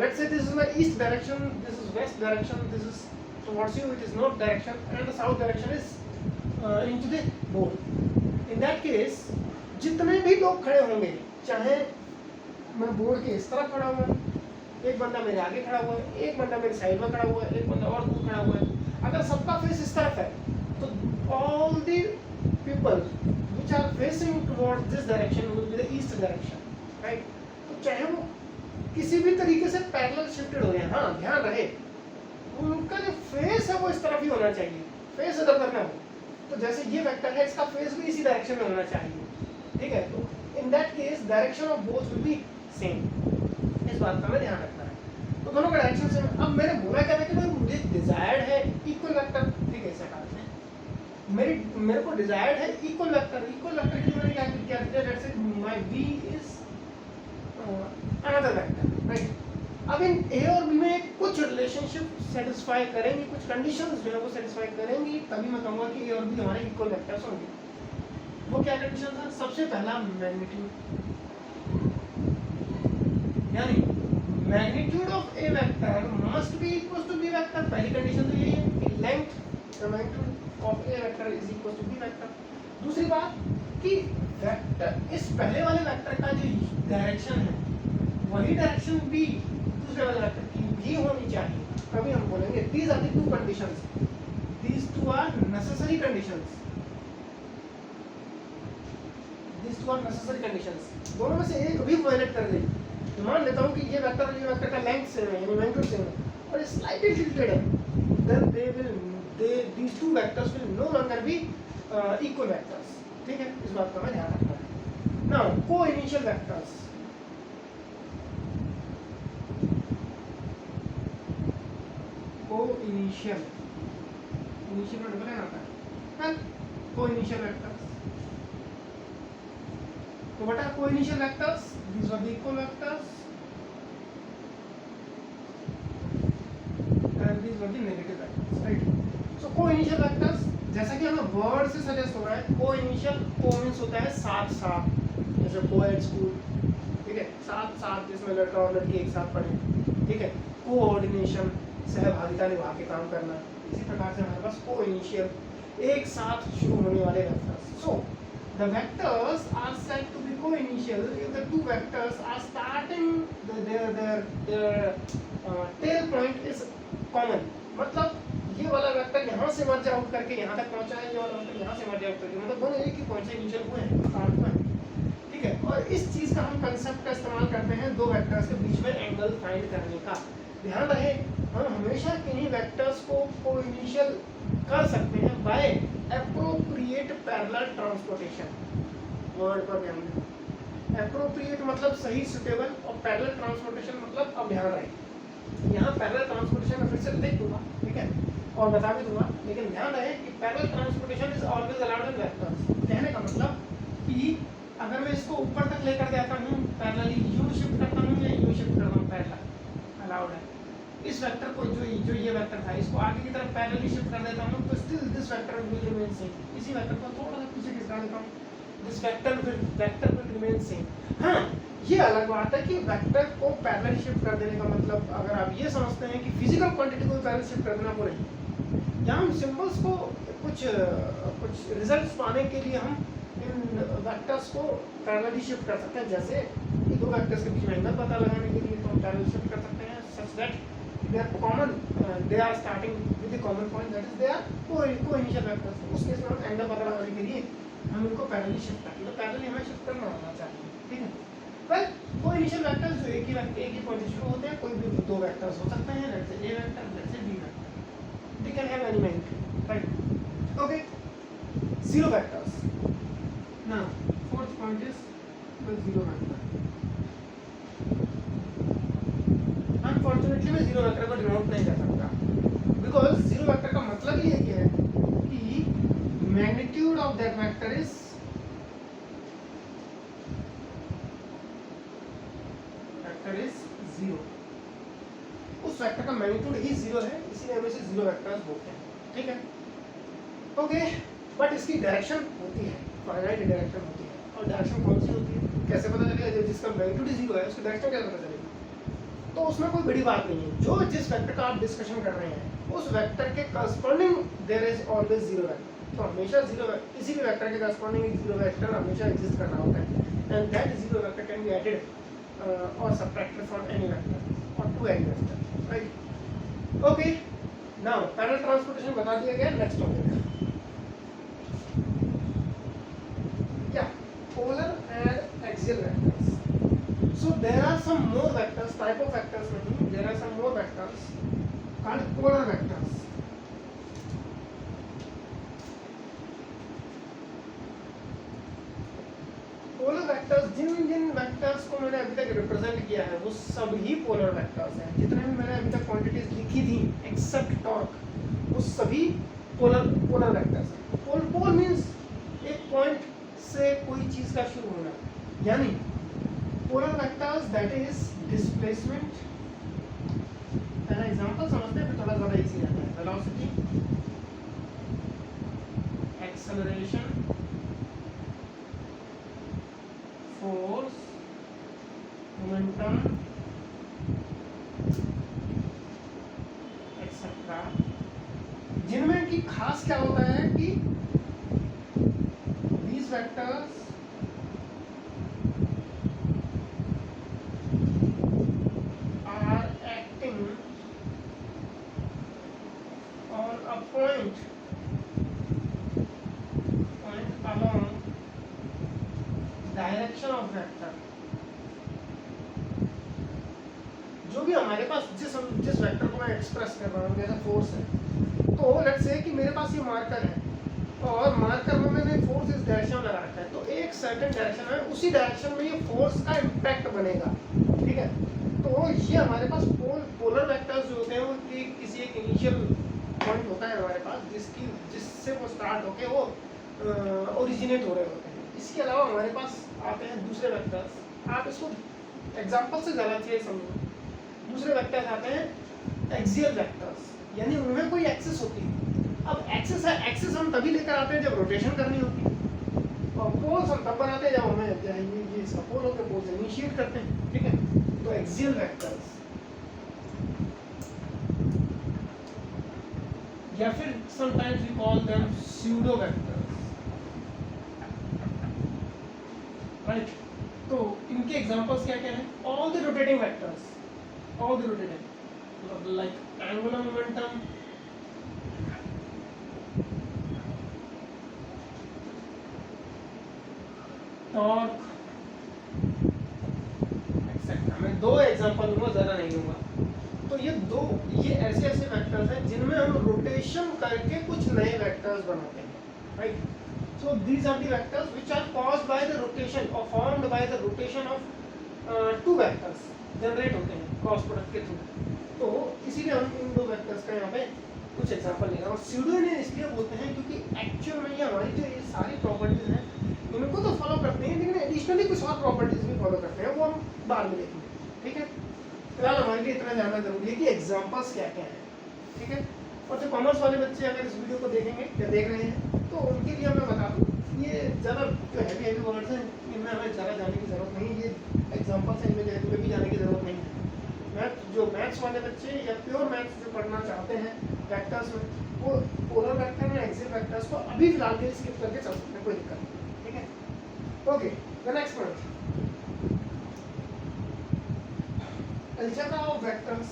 let's say this is my east direction, this is west direction, this is towards you, it is north direction, and the south direction is into the board. In that case जितने भी लोग खड़े होंगे, चाहे मैं बोर्ड के इस तरफ खड़ा हुआ, एक बंदा मेरे आगे खड़ा हुआ है, एक बंदा मेरे साइड में खड़ा हुआ है, एक बंदा और दूर खड़ा हुआ है, अगर सबका फेस इस तरफ है तो all the people which are facing towards this direction will be the east direction, right? तो चाहे वो किसी भी तरीके से पैरेलल शिफ्टेड हो गया, हाँ ध्यान रहे उनका जो फेस है वो इस तरफ ही होना चाहिए, फेस इधर करना हो। तो जैसे ये वेक्टर है, इसका फेस भी इसी डायरेक्शन में होना चाहिए, ठीक है। तो in that case direction of both will be same, इस बात का हमें ध्यान रखना है। तो दोनों का डायरेक्शन सेम। अब मैंने बोला क्या था कि भाई मुझे डिजायर्ड है इक्वल वेक्टर, ठीक है, ऐसा कहते हैं मेरे को डिजायर्ड है इक्वल वेक्टर। इक्वल वेक्टर के लिए मैंने क्या किया, let's say my B is another vector, right. अब इन ए और बी में कुछ रिलेशनशिप सेटिस्फाई करेंगी, कुछ कंडीशंस जो है वो सेटिस्फाई करेंगी, तभी मैं कहूँगा कि ए और बी हमारे इक्वल वेक्टर्स होंगे। वो क्या कंडीशन है, सबसे पहला मैग्नीट्यूड, यानी magnitude of A vector must be equal to B vector. पहली कंडीशन तो यही है कि length the magnitude of A vector is equal to B vector. दूसरी बात कि वेक्टर इस पहले वाले वेक्टर का जो डायरेक्शन है वही डायरेक्शन भी दूसरे वाले वेक्टर की भी होनी चाहिए। तभी हम बोलेंगे these are the two conditions, these two are necessary conditions, these two are necessary conditions. दोनों में से एक भी वायलेट कर दे तो मान लेता हूं कि ये वेक्टर और ये वेक्टर का लेंथ सेम है, यानी मैग्नीट्यूड सेम है और स्लाइटली टिल्टेड है, then these two vectors will no longer be equal vectors, ठीक है। इस बात का हमें ध्यान रखना है। Now co-initial vectors, co-initial में डबल एन आता है, co-initial vectors। तो what are co-initial vectors? These are the equal vectors and these are the negative vectors, right? So co-initial vectors, जैसा कि हमें वर्ड से सजेस्ट हो रहा है, co-initial, co मींस होता है साथ साथ, जैसे co-ed स्कूल, ठीक है, साथ साथ जिसमें लड़का और लड़की एक साथ पढ़े, ठीक है। कोऑर्डिनेशन, सहभागिता निभा के काम करना। इसी प्रकार से हमारे पास co-initial, एक साथ शुरू होने वाले vectors. So the vectors are said to be co-initial if the two vectors are starting their tail point is common। मतलब ये वाला वेक्टर यहाँ से मर्ज आउट करके यहाँ तक पहुँचा है, ये वाला वेक्टर यहाँ से मर्ज आउट करके, मतलब दोनों एक ही पॉइंट से इनिशियल हुए हैं, स्टार्ट हुए हैं, ठीक है। और इस चीज़ का हम कंसेप्ट का इस्तेमाल करते हैं दो वेक्टर्स के बीच में एंगल फाइंड करने का। ध्यान रहे हम हमेशा किन्हीं वेक्टर्स को को-इनिशियल कर सकते हैं by appropriate parallel transportation. Word पर ध्यान दें, एप्रोप्रिएट मतलब सही, सुटेबल, और पैरेलल ट्रांसपोर्टेशन मतलब, अब ध्यान रहे यहाँ पैरेलल ट्रांसपोर्टेशन में फिर से लिख दूंगा, ठीक है, और बता भी दूंगा, लेकिन ध्यान रहे कि parallel transportation is always allowed in vectors. कहने का मतलब कि अगर मैं इसको ऊपर तक लेकर जाता हूँ पैरेलली, यू शिफ्ट करता हूँ या यू शिफ्ट करता हूँ, पैरेलल अलाउड है। इस वेक्टर को जो ये वेक्टर था इसको आगे की तरफ पैरेलली शिफ्ट कर देता हूँ तो still this vector will remain same. इसी वेक्टर को थोड़ा सा पीछे खिसका देता हूँ, this vector will remain same. हाँ, ये अलग बात है कि वेक्टर को पैरेलल शिफ्ट कर देने का मतलब, अगर आप ये समझते हैं कि फिजिकल क्वांटिटी को पैरेलल शिफ्ट कर देना, वो नहीं। यहाँ हम सिंबल्स को कुछ रिजल्ट्स पाने के लिए हम इन वेक्टर्स को पैरेलली शिफ्ट कर सकते हैं। जैसे दो वेक्टर्स के बीच में एंगल पता लगाने के लिए तो हम पैरेलल शिफ्ट कर सकते हैं such that they are common, they are starting with the common point, that is they are co-initial vectors। उस केस में हम एंगल पता लगाने के लिए हम इनको पैरेलली शिफ्ट करते हैं, तो पैरेलली हमें शिफ्ट करना होना चाहिए, ठीक है। वेल को-इनिशियल वेक्टर्स जो एक ही पॉइंट से शुरू होते हैं, कोई भी दो वेक्टर्स हो सकते हैं, let's say A vector, let's say B vector, they can have any magnitude, right, okay. Zero vectors, now fourth point is the zero vector. Unfortunately मैं जीरो वेक्टर को डिनोट नहीं कर सकता, बिकॉज जीरो वेक्टर का मतलब ही ये है कि magnitude of that vector is zero. उस वेक्टर का मैग्नीट्यूड ही जीरो है, इसीलिए हम इसे जीरो वेक्टर्स बोलते हैं, ठीक है, ओके। बट इसकी डायरेक्शन होती है, फाइनाइट डायरेक्शन होती है। और डायरेक्शन कौन सी होती है, कैसे पता चलेगा? जिसका मैग्नीट्यूड 0 है उसकी डायरेक्शन कैसे पता चलेगी? तो उसमें कोई बड़ी बात नहीं है, जो जिस वेक्टर का आप डिस्कशन कर रहे हैं उस वेक्टर के corresponding there is always 0 vector. तो हमेशा 0 किसी भी वेक्टर के करस्पॉन्डिंग 0 वेक्टर हमेशा एग्जिस्ट कर रहा होता है, and that 0 vector can be added और सबट्रैक्टेड फ्रॉम एनी वेक्टर और to any vector, right? Okay, now parallel transportation बता दिया गया। नेक्स्ट टॉपिक क्या? Polar and axial vectors. So there are some more vectors, type of vectors नहीं, there are some more vectors called polar vectors. Polar vectors, जिन जिन वेक्टर्स को मैंने अभी तक रिप्रेजेंट किया है वो सभी पोलर वेक्टर्स हैं। जितने भी मैंने अभी तक क्वांटिटीज लिखी थी एक्सेप्ट टॉर्क, वो सभी पोलर वेक्टर्स हैं। पोल मींस एक पॉइंट से कोई चीज का शुरू होना, यानी polar vectors that is displacement. पहला एग्जांपल समझते हैं, फिर थोड़ा ज़्यादा इजी रहता है। Velocity, acceleration, force, momentum etcetera. जिनमें की खास क्या होता है कि these vectors are acting on a point along direction of vector। जो भी हमारे पास जिस वेक्टर को मैं एक्सप्रेस कर रहा हूँ, जैसे फोर्स है, तो लेट्स से कि मेरे पास ये मार्कर है और मार्कर में मैंने फोर्स इस डायरेक्शन में लगा रखा है, तो एक सर्टेन डायरेक्शन है, उसी डायरेक्शन में ये फोर्स का इम्पैक्ट बनेगा, ठीक है? तो ये हमारे पास पोलर वेक्टर्स जो होते हैं वो किसी एक इनिशियल पॉइंट होता है हमारे पास जिससे वो स्टार्ट होके वो ओरिजिनेट हो रहे होते हैं। इसके अलावा हमारे पास आते हैं दूसरे वेक्टर्स, आप इसको एग्जांपल से ज़्यादा अच्छे समझो। दूसरे वेक्टर्स आते हैं एक्सियल वेक्टर्स, यानी उनमें कोई एक्सिस होती है। अब एक्सिस है, एक्सिस हम तभी लेकर आते हैं जब रोटेशन करनी होती है, और पोल्स हम तब बनाते हैं जब हमें ये इसका पोल होकर पोल से इनिशिएट करते हैं, ठीक है? तो एक्सियल वेक्टर्स या फिर sometimes we call them pseudo vectors, right? तो इनके एग्जांपल्स क्या क्या हैं? All the rotating vectors, all the rotating, like angular momentum, torque, etc. मैं दो एग्जांपल दूंगा, ज़्यादा नहीं दूंगा। तो ये ऐसे वेक्टर्स हैं जिनमें हम रोटेशन करके कुछ नए वेक्टर्स बनाते हैं, right? So these are the vectors which are caused by the rotation or formed by the rotation of two vectors, generate होते हैं क्रॉस प्रोडक्ट के थ्रू। तो इसीलिए हम इन दो वेक्टर्स का यहाँ पे कुछ एग्जांपल ले रहे हैं। और स्यूडो ने इसलिए बोलते हैं क्योंकि एक्चुअल में ये हमारी जो ये सारी प्रॉपर्टीज हैं इनको तो फॉलो करते हैं, लेकिन एडिशनली कुछ और प्रॉपर्टीज भी फॉलो करते हैं, वो हम बाद में देखेंगे, ठीक है? फिलहाल हमारे लिए इतना जानना जरूरी है कि एग्जाम्पल्स क्या क्या हैं, ठीक है? और जो कॉमर्स वाले बच्चे अगर इस वीडियो को देखेंगे या देख रहे हैं तो उनके लिए मैं बता दूँ, ये ज़्यादा जो हैवी वर्ड्स हैं इनमें हमें ज़्यादा जाने की ज़रूरत नहीं, ये एग्जाम्पल्स हैं, इनमें भी जाने की ज़रूरत नहीं है। मैथ्स वाले बच्चे या प्योर मैथ्स जो पढ़ना चाहते हैं वेक्टर्स में, वो पोलर वेक्टर या एक्सियल वेक्टर्स को अभी फिलहाल के स्किप करके चल सकते हैं, कोई दिक्कत नहीं, ठीक है? Okay, the next point, algebra of vectors.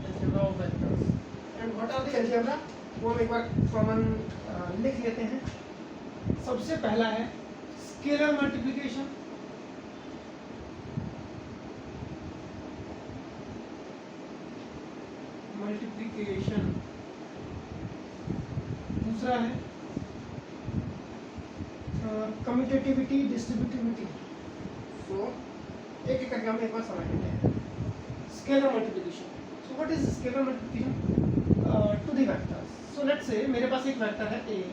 Algebra of vectors and what are the algebra, वो हम एक बार कॉमन लिख लेते हैं। सबसे पहला है स्केलर मल्टीप्लिकेशन, दूसरा है कम्यूटेटिविटी, डिस्ट्रीब्यूटिविटी। सो एक एक करके हम एक बार समझ लेते हैं। Scalar multiplication, so what is scalar multiplication to the vectors? So let's say मेरे पास एक वेक्टर है ए,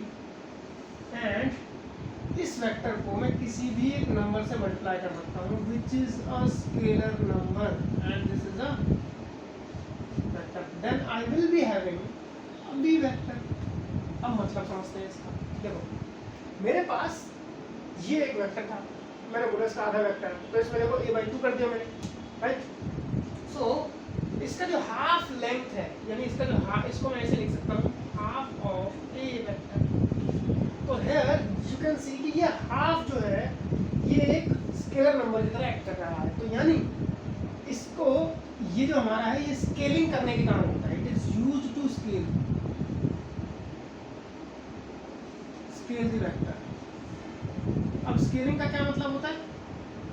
एंड इस वेक्टर को मैं किसी भी एक नंबर से मल्टीप्लाई कर सकता हूँ which is a scalar number and this is a vector, then I will be having a B vector. अब मतलब समझते हैं इसका। देखो मेरे पास ये एक वेक्टर था, मैंने बोला इसका आधा वेक्टर है, तो इसमें देखो a/2 कर दिया मैंने, राइट। सो इसका जो हाफ लेंथ है, यानी इसका जो हाफ, इसको मैं ऐसे लिख सकता हूँ हाफ ऑफ ए वेक्टर। तो हियर यू कैन सी कि ये हाफ जो है ये एक स्केलर नंबर की तरह एक्ट कर रहा है। तो यानी इसको, ये जो हमारा है ये स्केलिंग करने के काम होता है, it is used to scale the vector. अब स्केलिंग का क्या मतलब होता है?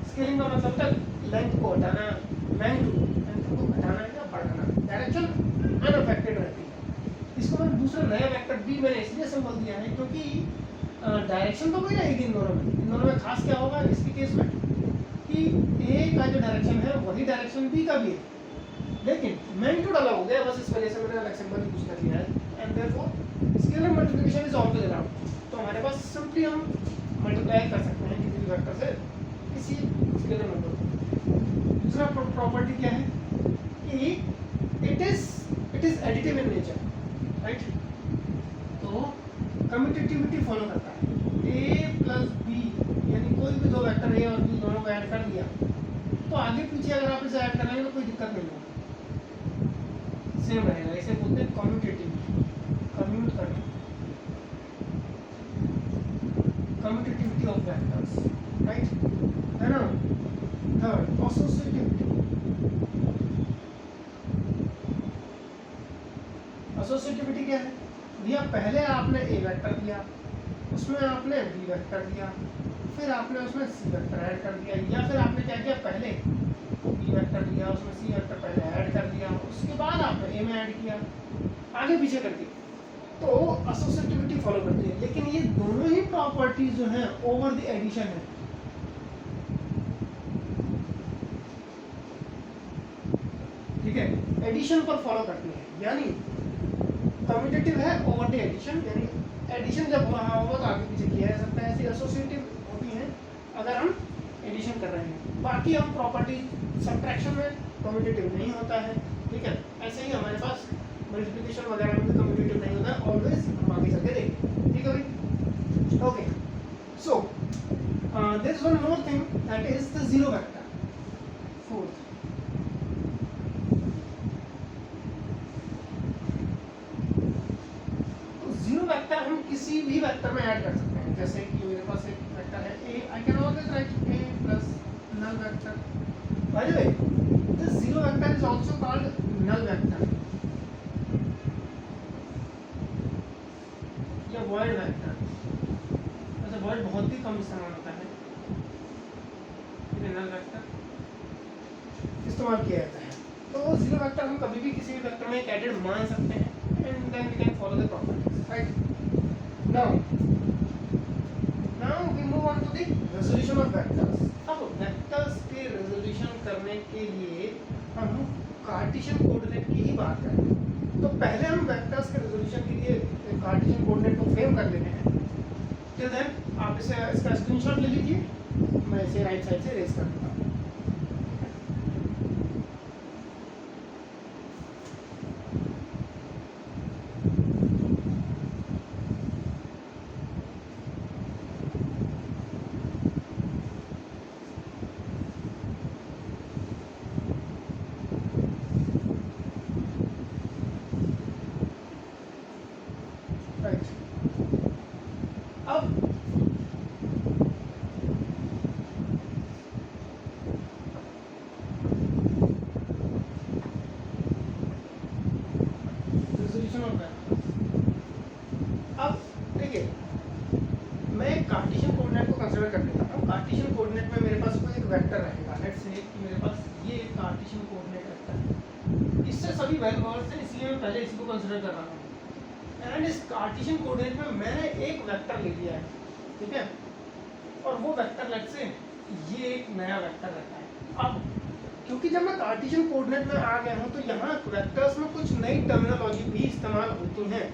स्केलिंग का मतलब होता है लेंथ को हटाना, मैग्नीट्यूड को घटाना या बढ़ाना, डायरेक्शन अनअफेक्टेड रहती है। इसको मैंने दूसरा नया वेक्टर बी मैंने इसलिए सिंबल दिया है क्योंकि डायरेक्शन तो वही रहेगी इन दोनों में खास क्या होगा इसके केस में कि ए का जो डायरेक्शन है वही डायरेक्शन बी का भी है, लेकिन मैग्नीट्यूड अलग हो गया, बस इस वजह से मैंने अलग सिंबल यूज कर लिया है। And therefore scalar multiplication is always allowed. तो हमारे पास सिंपली हम मल्टीप्लाई कर सकते हैं किसी भी वेक्टर से किसी स्केलर नंबर को। दूसरा प्रॉपर्टी क्या है कि it is additive in nature, right. तो कम्यूटेटिविटी फॉलो करता है, a प्लस बी, यानी कोई भी दो वेक्टर a और b दोनों को ऐड कर दिया तो आगे पीछे अगर आप इसे ऐड कर लेंगे तो कोई दिक्कत नहीं होगी, सेम रहेगा। इसे बोलते हैं कम्यूटेटिविटी, कम्यूट करना, कम्यूटेटिविटी ऑफ वेक्टर्स, राइट, है ना। Third associativity. एसोसिएटिविटी क्या है भैया? पहले आपने ए वेक्टर दिया, उसमें आपने बी वेक्टर दिया, फिर आपने उसमें सी वेक्टर ऐड कर दिया, या फिर आपने क्या किया, पहले बी वेक्टर दिया, उसमें सी वेक्टर पहले ऐड कर दिया, उसके बाद आपने ए में ऐड किया, आगे पीछे कर दिया, तो एसोसिएटिविटी फॉलो करती है। लेकिन ये दोनों ही प्रॉपर्टीज जो हैं ओवर द एडिशन है, ठीक है, एडिशन पर फॉलो करती है। यानी कम्यूटेटिव है ओवर द एडिशन, यानी एडिशन जब वहाँ होगा तो आगे पीछे किया जा सकता है। ऐसी एसोसिएटिव होती हैं अगर हम एडिशन कर रहे हैं। बाकी हम प्रॉपर्टी सब्ट्रैक्शन में कम्यूटेटिव नहीं होता है, ठीक है। ऐसे ही हमारे पास मल्टीप्लिकेशन वगैरह में भी कम्यूटेटिव नहीं होता है, ऑलवेज हम आगे चल के देखेंगे, ठीक है भाई। Okay, so there is one more thing that is the zero vector, fourth. Zero vector हम किसी भी वेक्टर में ऐड कर सकते हैं, जैसे कि मेरे पास एक वेक्टर है a, I can always write a plus null vector. By the way, this zero vector is also called null vector या वॉइड वेक्टर। वैसे वॉइड बहुत ही कम इस्तेमाल होता है, नल वेक्टर इस्तेमाल किया जाता है। तो जीरो वेक्टर हम कभी भी किसी भी वेक्टर में एक एडेड मान सकते हैं, and then we can follow the properties, right? Now we move on to the resolution of vectors. अब वेक्टर्स के रेजोल्यूशन करने के लिए हम कार्टेशियन कोऑर्डिनेट की ही बात करें। तो पहले हम वेक्टर्स के रेजोल्यूशन के लिए कार्टेशियन कोऑर्डिनेट को फ्रेम कर लेते हैं। टिल देन आप इसका स्क्रीनशॉट ले लीजिए, मैं इसे राइट साइड से रेज कर दूंगा। कंसीडर कर रहा हूं एंड इस कार्टेशियन कोऑर्डिनेट में मैंने एक वेक्टर ले लिया है, ठीक है, और वो वेक्टर लेट से ये एक नया वेक्टर रहता है। अब क्योंकि जब मैं कार्टेशियन कोऑर्डिनेट में आ गया हूं तो यहाँ वेक्टर्स में कुछ नई टर्मिनोलॉजी भी इस्तेमाल होती हैं,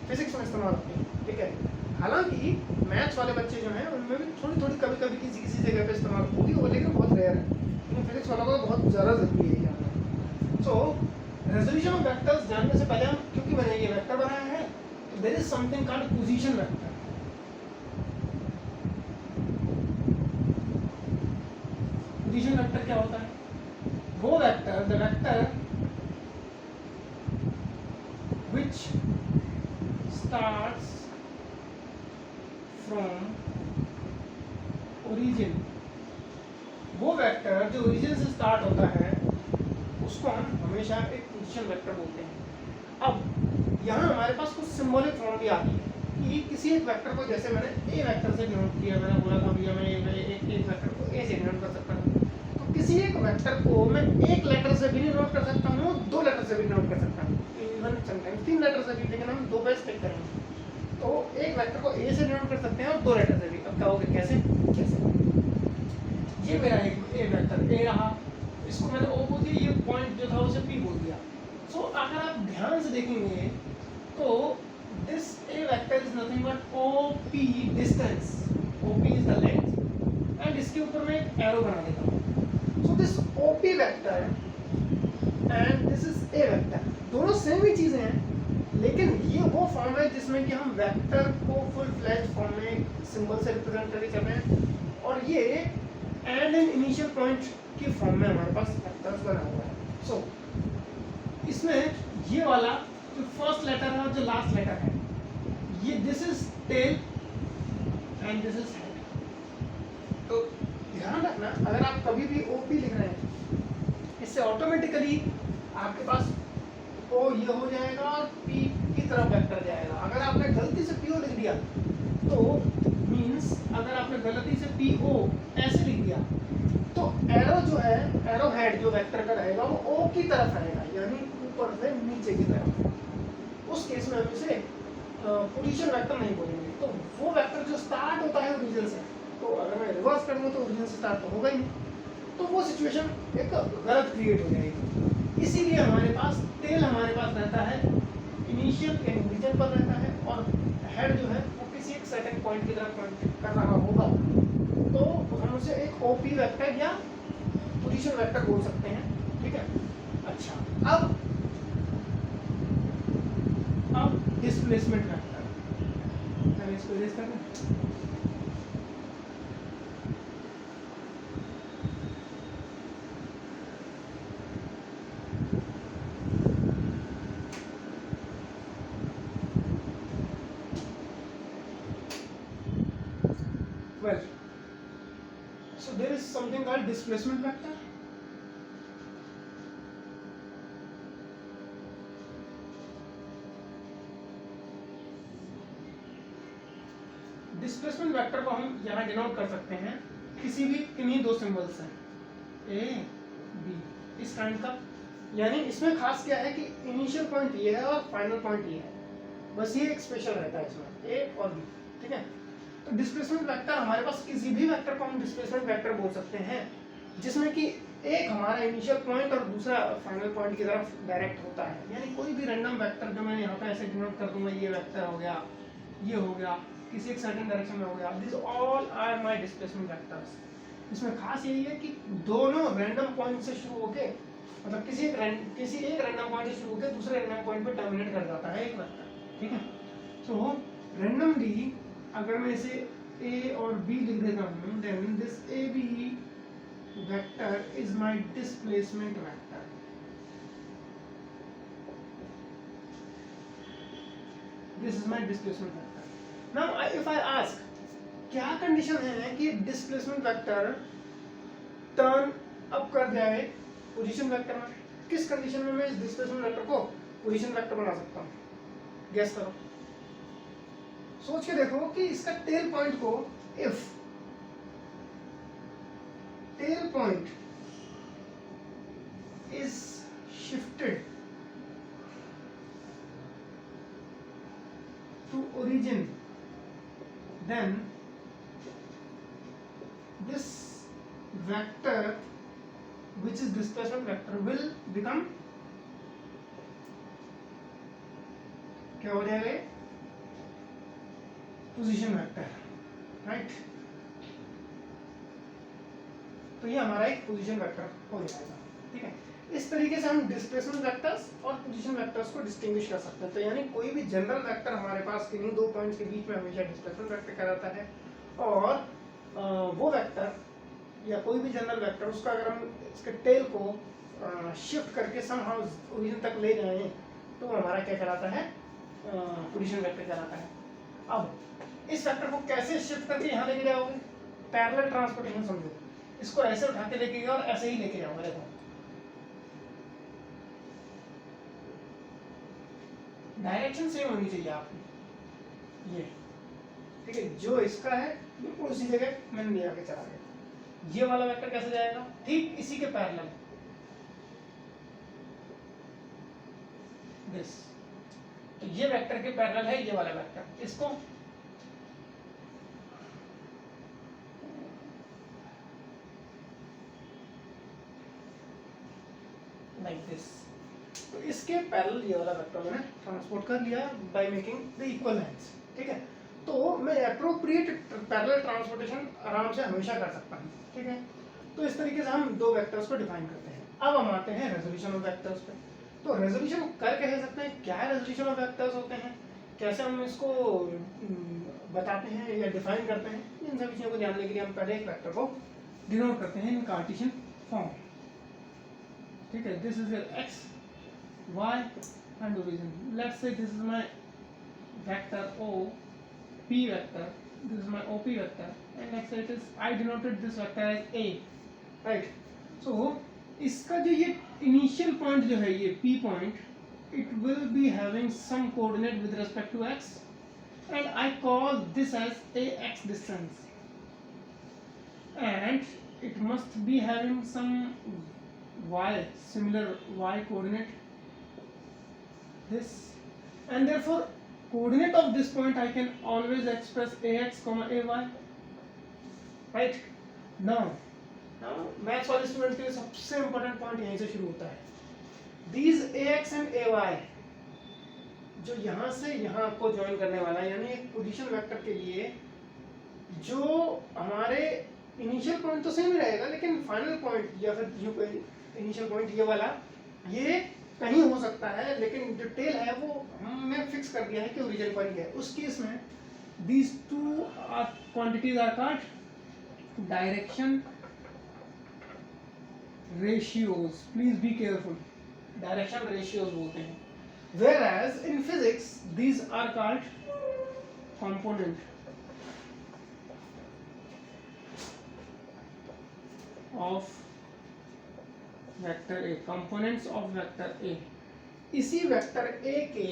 फिजिक्स में इस्तेमाल होती है, ठीक है। हालांकि मैथ्स वाले बच्चे जो हैं उनमें भी थोड़ी थोड़ी कभी कभी किसी किसी जगह पे इस्तेमाल होगी वो, लेकिन बहुत रेयर है, लेकिन फिजिक्स वालों को तो बहुत ज़्यादा ज़रूरी है जानना। सो रेजोल्यूशन ऑफ वेक्टर्स जानने से पहले हम, क्योंकि मैंने ये वेक्टर बनाया है, तो there is something called position vector. Position vector क्या होता है? वो vector, the vector which starts from origin, वो वेक्टर जो ओरिजिन से स्टार्ट होता है उसको हम हमेशा एक पोजीशन वेक्टर बोलते हैं। अब यहाँ हमारे पास कुछ सिंबॉलिक फॉर्म भी आती है कि किसी एक वेक्टर को, जैसे मैंने ए वेक्टर से डिनोट किया, मैंने बोला था भैया मैं एक वेक्टर को ए से डिनोट कर सकता हूँ, तो किसी एक वेक्टर को मैं एक लेटर से भी डिनोट कर सकता हूँ, दो लेटर से भी डिनोट कर सकता हूँ, इवन समटाइम्स 3 लेटर से भी, लेकिन हम 2 पे स्टिक करेंगे। तो एक वेक्टर को ए से डिनोट कर सकते हैं और 2 लेटर से भी। अब कहोगे कैसे? ये मेरा एक ए वेक्टर ए रहा, इसको मैंने ओ बोल दिया, ये पॉइंट जो था उसे पी बोल दिया। सो अगर आप ध्यान से देखेंगे तो this a vector is nothing but O P distance, O P is the length, and इसके ऊपर मैं एक एरो बना देता हूँ। So this O P vector and this is A vector, दोनों सेम ही चीजें हैं, लेकिन ये वो फॉर्म है जिसमें कि हम वेक्टर को फुल फ्लैश फॉर्म में सिंबल से रिप्रेजेंट करके चल रहे हैं, और ये एंड एन इनिशियल पॉइंट की फॉर्म में हमारे पास वेक्टर्स बना हुआ है। सो इसमें ये वाला जो फर्स्ट लेटर है और जो लास्ट लेटर है, ये this is tail and this is head. तो ध्यान रखना, अगर आप कभी भी ओपी लिख रहे हैं, इससे ऑटोमेटिकली आपके पास ओ ये हो जाएगा और पी की तरफ वेक्टर जाएगा। अगर आपने गलती से पीओ लिख दिया तो मींस, अगर आपने गलती से पीओ ऐसे लिख दिया तो एरो जो है, एरो हेड जो वेक्टर का रहेगा वो ओ की तरफ आएगा, यानी ऊपर से नीचे की तरफ। उस केस में हम इसे पोजीशन वेक्टर नहीं बोलेंगे। तो वो वेक्टर जो स्टार्ट होता है ओरिजिन से, तो अगर मैं रिवर्स कर दूं तो ओरिजिन से स्टार्ट तो होगा ही नहीं, तो वो सिचुएशन एक गलत क्रिएट हो जाएगी। इसीलिए हमारे पास टेल हमारे पास रहता है इनिशियल यानी ओरिजिन पर रहता है, और हेड जो है वो किसी एक सर्टेन पॉइंट की तरफ पॉइंट कर रहा होगा, तो हम उसे एक ओपी वेक्टर या पोजीशन वेक्टर बोल सकते हैं। ठीक है, अच्छा अब डिस्प्लेसमेंट वेक्टर, मैं इसको इरेज कर दूं। Well, so there is something called displacement vector. Displacement vector को हम यहाँ डिनोट कर सकते हैं किसी भी किन्हीं दो सिंबल से, ए बी, इस काइंड का। यानी इसमें खास क्या है कि इनिशियल पॉइंट ये है और फाइनल पॉइंट ये है, बस ये एक स्पेशल रहता है इसमें, ए और बी। ठीक है, तो डिस्प्लेसमेंट वेक्टर हमारे पास किसी भी वेक्टर को हम डिस्प्लेसमेंट वेक्टर बोल सकते हैं जिसमें कि एक हमारा इनिशियल पॉइंट और दूसरा फाइनल पॉइंट की तरफ डायरेक्ट होता है। यानी कोई भी रैंडम वेक्टर जो मैं यहाँ पे ऐसे डिनोट कर दूंगा, ये वेक्टर हो गया, ये हो गया, किसी एक सर्टेन डायरेक्शन में हो गया, this all are my displacement vectors. इसमें खास यही है कि दोनों रैंडम पॉइंट से शुरू होके, मतलब किसी एक रैंडम पॉइंट से शुरू होकर दूसरे रैंडम पॉइंट पे टर्मिनेट कर जाता है एक वेक्टर। ठीक है, सो रैंडमली अगर मैं इसे ए और बी लिख देता हूँ, then this A B vector is my displacement vector. This is my displacement vector. Now if I ask, क्या कंडीशन है कि डिस्प्लेसमेंट वेक्टर टर्न अप कर जाए पोजीशन वेक्टर में? किस कंडीशन में मैं इस डिस्प्लेसमेंट वेक्टर को पोजीशन वेक्टर बना सकता हूँ? गेस करो, सोच के देखो कि इसका टेल पॉइंट को, if tail point is shifted to origin, then this vector which is displacement vector will become, क्या हो जाएगा, पोजीशन वेक्टर, राइट। तो ये हमारा एक पोजीशन वेक्टर हो जाएगा, ठीक है। इस तरीके से हम डिस्प्लेसमेंट वेक्टर्स और पोजीशन वेक्टर्स को डिस्टिंग्विश कर सकते हैं। तो यानी कोई भी जनरल वेक्टर हमारे पास किन्हीं दो पॉइंट्स के बीच में हमेशा डिस्प्लेसमेंट वेक्टर कहलाता है, और वो वेक्टर या कोई भी जनरल वेक्टर उसका अगर हम इसके टेल को शिफ्ट करके समहाउ ओरिजिन तक ले जाएं तो हमारा क्या कहलाता है, पोजीशन वेक्टर कहलाता है। अब इस वेक्टर को कैसे शिफ्ट करके यहाँ लेके जाओगे, पैरेलल ट्रांसपोर्टेशन समझो। इसको ऐसे उठा के लेके गया और ऐसे ही लेके जाऊंगा, देखो डायरेक्शन सेम होनी चाहिए आपकी, ये ठीक है। जो इसका है बिल्कुल उसी जगह मैंने ले आके चला गया। ये वाला वेक्टर कैसे जाएगा, ठीक इसी के पैरेलल, दिस। तो ये वेक्टर के पैरेलल है ये वाला वेक्टर, इसको लाइक दिस। तो इसके पैरेलल ये वाला वेक्टर मैंने ट्रांसपोर्ट कर लिया by making the equal lines, ठीक है। तो मैं एप्रोप्रिएट पैरेलल ट्रांसपोर्टेशन आराम से हमेशा कर सकता हूँ, ठीक है। तो इस तरीके से हम दो वेक्टर्स को डिफाइन करते हैं। अब हम आते हैं रेजोल्यूशन ऑफ वेक्टर्स पे। तो रेजोल्यूशन कर कह सकते हैं, क्या रेजोल्यूशन ऑफ वेक्टर्स होते हैं, कैसे हम इसको बताते हैं या डिफाइन करते हैं, इन सभी चीज़ों को जानने के लिए हम पहले एक वेक्टर को डिनोट करते हैं इन कार्टेशियन फॉर्म, ठीक है। This is x y and origin. Let's say this is my vector O, P vector. This is my OP vector, and next it is I denoted this vector as A, right? So इसका जो ये initial point जो है ये P point, it will be having some coordinate with respect to x, and I call this as ax distance, and it must be having some y, similar y coordinate, this, and therefore coordinate of this point I can always express ax comma ay, right? Now maths वाले स्टूडेंट के लिए सबसे इंपॉर्टेंट पॉइंट यहीं से शुरू होता है। these ax and ay जो यहाँ से यहाँ को ज्वाइन करने वाला है, यानी एक पोजीशन वेक्टर के लिए जो हमारे इनिशियल पॉइंट तो सेम ही रहेगा, लेकिन फाइनल पॉइंट या फिर जो इनिशियल पॉइंट ये वाला ये कहीं हो सकता है, लेकिन जो टेल है वो हमने फिक्स कर दिया है कि ओरिजिन पर ही है। उस केस में these two quantities are called direction ratios. Please be careful, direction ratios बोलते हैं। Whereas in physics these are called component of vector A, components of vector A, इसी वेक्टर ए के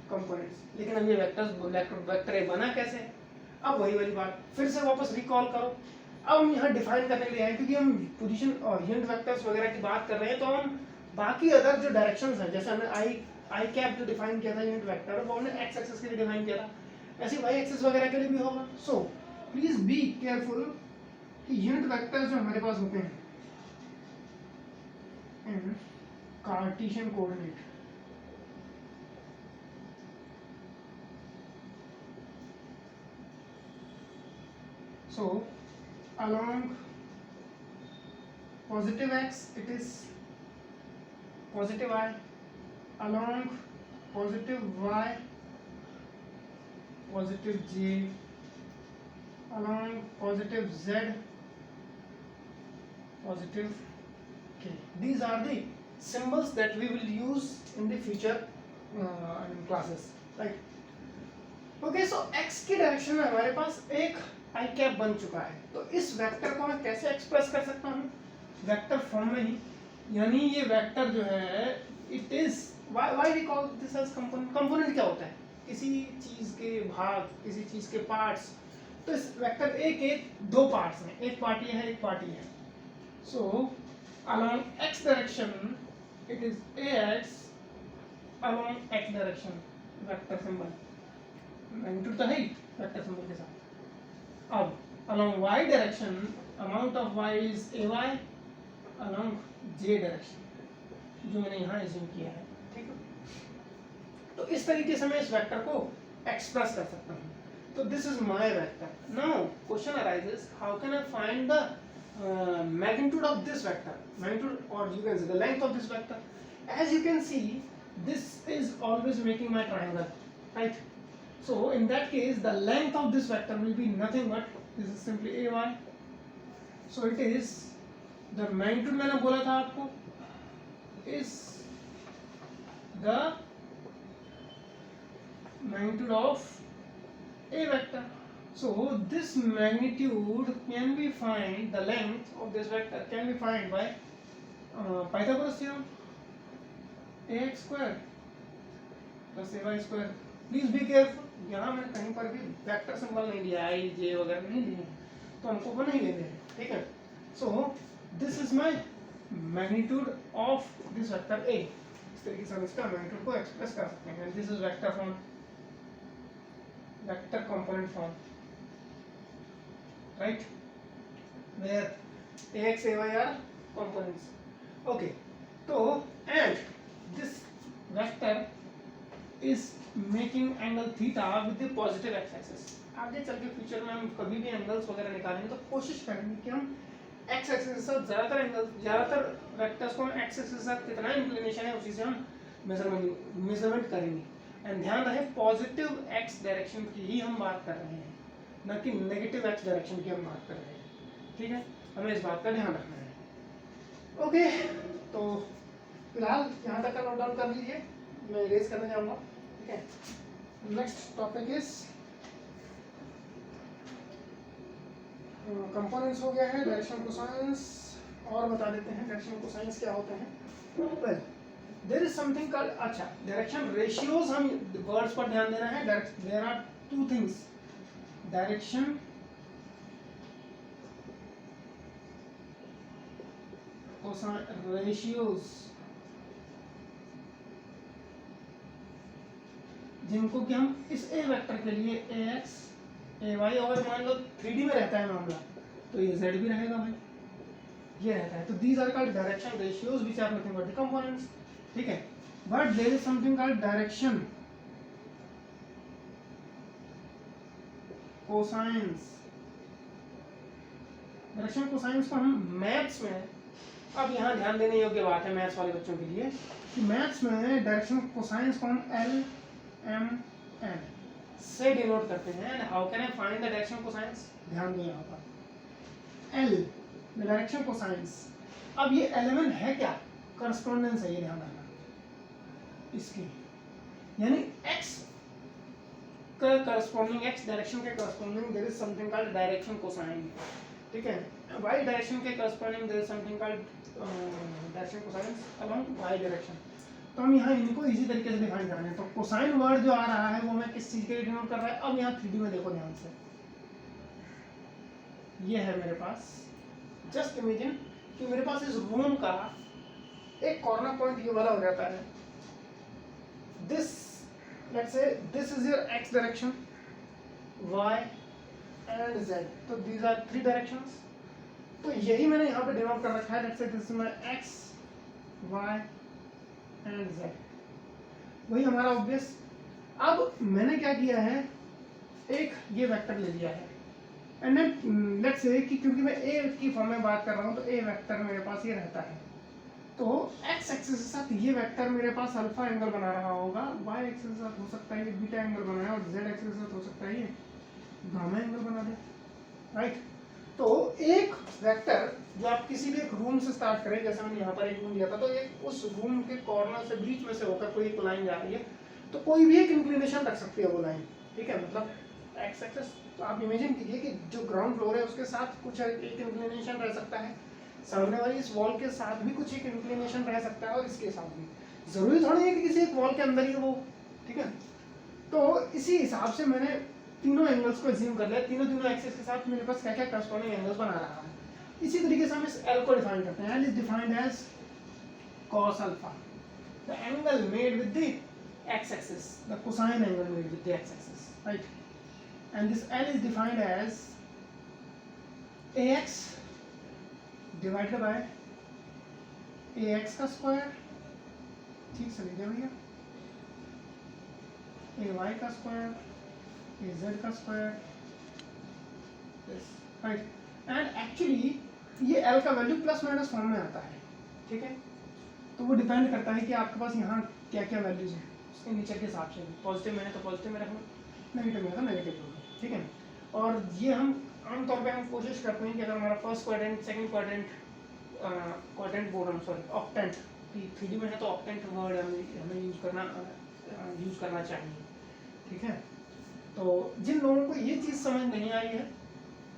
कंपोनेंट्स। लेकिन अब ये वेक्टर ए बना कैसे, अब वही वाली बात फिर से वापस रिकॉल करो। अब हम यहाँ डिफाइन करने के लिए आए, क्योंकि हम पोजीशन और यूनिट वेक्टर्स वगैरह की बात कर रहे हैं, तो हम बाकी अदर जो डायरेक्शंस हैं, जैसे हमने आई कैप जो डिफाइन किया था यूनिट वेक्टर, वो हमने एक्स एक्सिस के लिए डिफाइन किया था, ऐसे वाई एक्सिस वगैरह के लिए भी होगा। सो प्लीज बी केयरफुल कि यूनिट वेक्टर्स जो हमारे पास होते हैं in Cartesian coordinate, so along positive x it is positive I, along positive y positive j, along positive z positive k. These are the symbols that we will use in the future classes, right? Okay, so x की डायरेक्शन में हमारे पास एक आई कैप बन चुका है, तो इस वेक्टर को मैं कैसे एक्सप्रेस कर सकता हूँ, वेक्टर फॉर्म में ही। यानी ये वेक्टर जो है it is why we call this as component. Component क्या होता है, किसी चीज के भाग, किसी चीज के पार्ट्स। तो इस वेक्टर ए के दो पार्ट्स हैं, एक पार्ट ये है, एक पार्ट ये है। सो along x direction it is ax along x direction vector symbol, magnitude तो है ही वेक्टर सिंबल के साथ। अब along y direction amount of y is ay along j direction, जो मैंने यहाँ एज्यूम किया है, ठीक है। तो इस तरीके से मैं इस वेक्टर को एक्सप्रेस कर सकता हूँ। So this is my vector. Now question arises, how can I find the magnitude of this vector, magnitude, or you can say the length of this vector. As you can see, this is always making my triangle, right? So in that case, the length of this vector will be nothing but this is simply ay. So it is the magnitude, मैंने बोला था आपको, is the magnitude of a vector. So this magnitude can be find, the length of this vector can be find by Pythagoras theorem, ax square plus ay square. Please be careful, यहाँ मैंने कहीं पर भी वेक्टर सिंबल नहीं दिया, i j वगैरह नहीं दिए, तो हमको वो नहीं लेने हैं, ठीक है. So this is my magnitude of this vector a. इस तरीके से हम इसका magnitude को एक्सप्रेस कर सकते हैं. This is vector form, vector component form, right, where ax ay are components. Okay, so and this vector is making angle theta with the positive x axis. आगे चल के फ्यूचर में हम कभी भी एंगल्स वगैरह निकालेंगे तो कोशिश करेंगे कि हम x एक्सिस के साथ ज़्यादातर वेक्टर्स को x एक्सिस के साथ कितना इंक्लिनेशन है उसी से हम मेजरमेंट करेंगे. एंड ध्यान रहे, पॉजिटिव x डायरेक्शन की ही हम बात कर रहे हैं, न कि नेगेटिव x डायरेक्शन की हम बात कर रहे हैं, ठीक है. हमें इस बात का ध्यान रखना है. ओके, तो फिलहाल यहाँ तक का नोट डाउन कर लीजिए, मैं इरेज करने जाऊँगा, ठीक है. नेक्स्ट टॉपिक इज कंपोनेंट्स हो गया है, डायरेक्शन कोसाइंस, और बता देते हैं डायरेक्शन कोसाइंस क्या होते हैं. Well, there is something called, अच्छा, डायरेक्शन रेशियोज, हम वर्ड्स पर ध्यान देना है. There are two things, direction cosine ratios, जिनको कि हम इस ए वेक्टर के लिए ax ay, और मान लो 3D में रहता है मामला तो ये z भी रहेगा भाई, ये रहता है. तो these are called direction ratios which are nothing but the components, ठीक है. But there is something called direction cosines. Direction cosines को हम मैथ्स में, अब यहाँ ध्यान देने योग्य बात है मैथ्स वाले बच्चों के लिए कि मैथ्स में डायरेक्शन कोसाइंस को हम एल एम एन से डिनोट करते हैं. And how can I find the direction cosines, ध्यान दो यहाँ पर एल डायरेक्शन कोसाइंस. अब ये एलिमेंट है क्या, करस्पॉन्डेंस है, ये ध्यान रखना इसकी, यानी x का करस्पॉन्डिंग, x डायरेक्शन के corresponding there is something called direction cosine, ठीक है. y डायरेक्शन के corresponding there is something called direction cosines along y direction. तो हम यहाँ इनको इजी तरीके से डिफाइन कर रहे हैं. तो कोसाइन वर्ड जो आ रहा है वो मैं किस चीज के लिए डिनोट कर रहा है. अब यहाँ 3D में देखो ध्यान से, ये है मेरे पास, जस्ट इमेजिन कि मेरे पास इस रूम का एक कॉर्नर पॉइंट ये वाला हो जाता है. This, let's say this is your x direction, y and z. तो दीज आर 3 डायरेक्शंस. तो यही मैंने यहाँ पे डिनोट कर रखा है. Let's say this is my x, y and z, वही हमारा ऑब्वियस. अब मैंने क्या किया है, एक ये वेक्टर ले लिया है, एंड देन लेट्स से कि क्योंकि मैं ए की फॉर्म में बात कर रहा हूँ तो ए वेक्टर मेरे पास ये रहता है. तो एक्स एक्सिस के साथ ये वेक्टर मेरे पास अल्फा एंगल बना रहा होगा, वाई एक्सिस के साथ हो सकता है ये बीटा एंगल बनाए, और जेड एक्सिस के साथ हो सकता है ये गामा एंगल बना दे, राइट. तो एक वेक्टर जो आप किसी भी एक रूम से स्टार्ट करें, जैसे मैंने यहाँ पर एक रूम लिया था, तो एक उस रूम के कॉर्नर से बीच में से होकर कोई एक लाइन जा रही है, तो कोई भी एक इंक्लिनेशन रख सकती है वो लाइन, ठीक है. मतलब एक्स एक्सिस, तो आप इमेजिन कीजिए कि जो ग्राउंड फ्लोर है उसके साथ कुछ एक इंक्लिनेशन रह सकता है, सामने वाली इस वॉल के साथ भी कुछ एक इंक्लिनेशन रह सकता है, और इसके साथ भी. जरूरी थोड़ी है कि किसी एक वॉल के अंदर ही वो, ठीक है. तो इसी हिसाब से मैंने तीनों एंगल्स को अज्यूम कर लिया, तीनों एक्सिस के साथ मेरे पास क्या क्या करस्पॉन्डिंग एंगल्स बना रहा है. इसी तरीके से हम इस L को डिफाइन करते हैं. L is defined as cos alpha, the angle made with the x axis, the cosine angle made with the x axis, right. And this L is defined as ax divided by ax का स्क्वायर, ठीक से लिख दिया भैया, ay का स्क्वायर ए जेड का स्क्वायर, राइट। एंड एक्चुअली ये एल का वैल्यू प्लस माइनस फॉर्म में आता है, ठीक है। तो वो डिपेंड करता है कि आपके पास यहाँ क्या क्या वैल्यूज हैं उसके नेचर के हिसाब से। पॉजिटिव मैंने तो पॉजिटिव में रखना, नेगेटिव में तो नेगेटिव में, ठीक है। और ये हम आमतौर पे हम कोशिश करते हैं कि अगर हमारा first quadrant, second quadrant, quadrant बोल रहा हूँ सॉरी, ऑक्टेंट, 3D में है तो ऑक्टेंट वर्ड हमें यूज़ करना चाहिए, ठीक है। तो जिन लोगों को ये चीज़ समझ नहीं आई है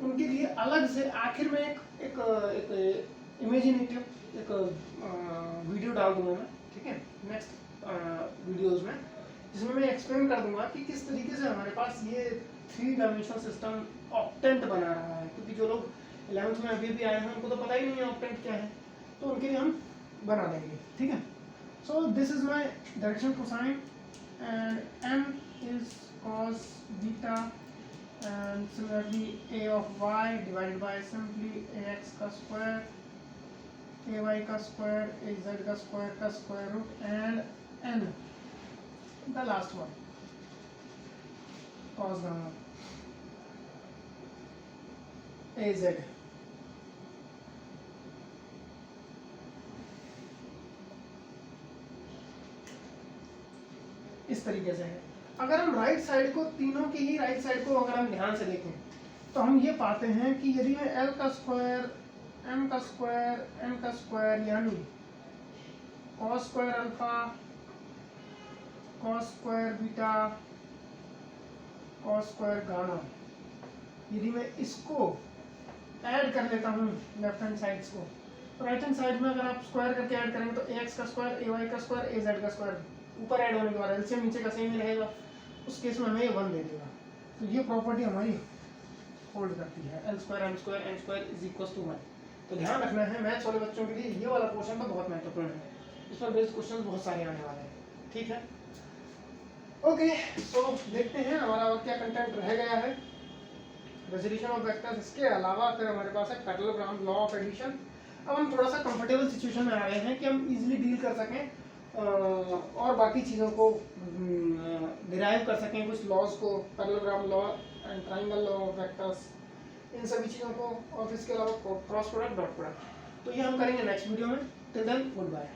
उनके लिए अलग से आखिर में एक इमेजिनेटिव एक वीडियो डाल दूंगा मैं, ठीक है, नेक्स्ट वीडियोस में, जिसमें मैं एक्सप्लेन कर दूंगा कि किस तरीके से हमारे पास ये 3 डायमेंशनल सिस्टम ऑक्टेंट बना रहा है। क्योंकि जो लोग 11th में अभी भी आए हैं उनको तो पता ही नहीं है ऑक्टेंट क्या है, तो उनके लिए हम बना देंगे, ठीक है। So this is my direction cosine and m is cos beta, and similarly a of y divided by simply ax का square, ay का square, az का square root and n the last one cos gamma az। इस तरीके से है। अगर हम राइट साइड को, तीनों की ही राइट साइड को अगर हम ध्यान से देखें तो हम ये पाते हैं कि यदि मैं l का स्क्वायर, m का स्क्वायर, n का स्क्वायर यानी cos square alpha, cos square beta, cos square gamma, यदि मैं इसको ऐड कर लेता हूँ लेफ्ट हैंड साइड्स को, तो राइट हैंड साइड में अगर आप स्क्वायर करके ऐड करेंगे तो ax का स्क्वायर, ay का स्क्वायर, az का स्क्वायर ऊपर ऐड होने के बाद एलसीएम नीचे का सेम ही रहेगा, उस केस में हमें ये 1 दे देगा। तो ये प्रॉपर्टी हमारी होल्ड करती है, L square M square N square is equal to 1। तो ध्यान रखना है, मैथ्स वाले बच्चों के लिए ये वाला पोर्शन तो बहुत महत्वपूर्ण है, इस पर बेस्ड क्वेश्चन बहुत सारे आने वाले हैं, ठीक है। ओके, सो देखते हैं हमारा और क्या कंटेंट रह गया है। रेजोल्यूशन ऑफ वेक्टर्स, इसके अलावा फिर हमारे पास है पैरेललोग्राम, लॉ ऑफ एडिशन। अब हम थोड़ा सा कंफर्टेबल सिचुएशन में आ गए हैं कि हम इजीली डील कर सकें और बाकी चीज़ों को डिराइव कर सकें, कुछ लॉज को, parallelogram law and triangle law of vectors, इन सभी चीज़ों को, और इसके अलावा क्रॉस प्रोडक्ट, डॉट प्रोडक्ट। तो ये हम करेंगे नेक्स्ट वीडियो में। Till then good bye.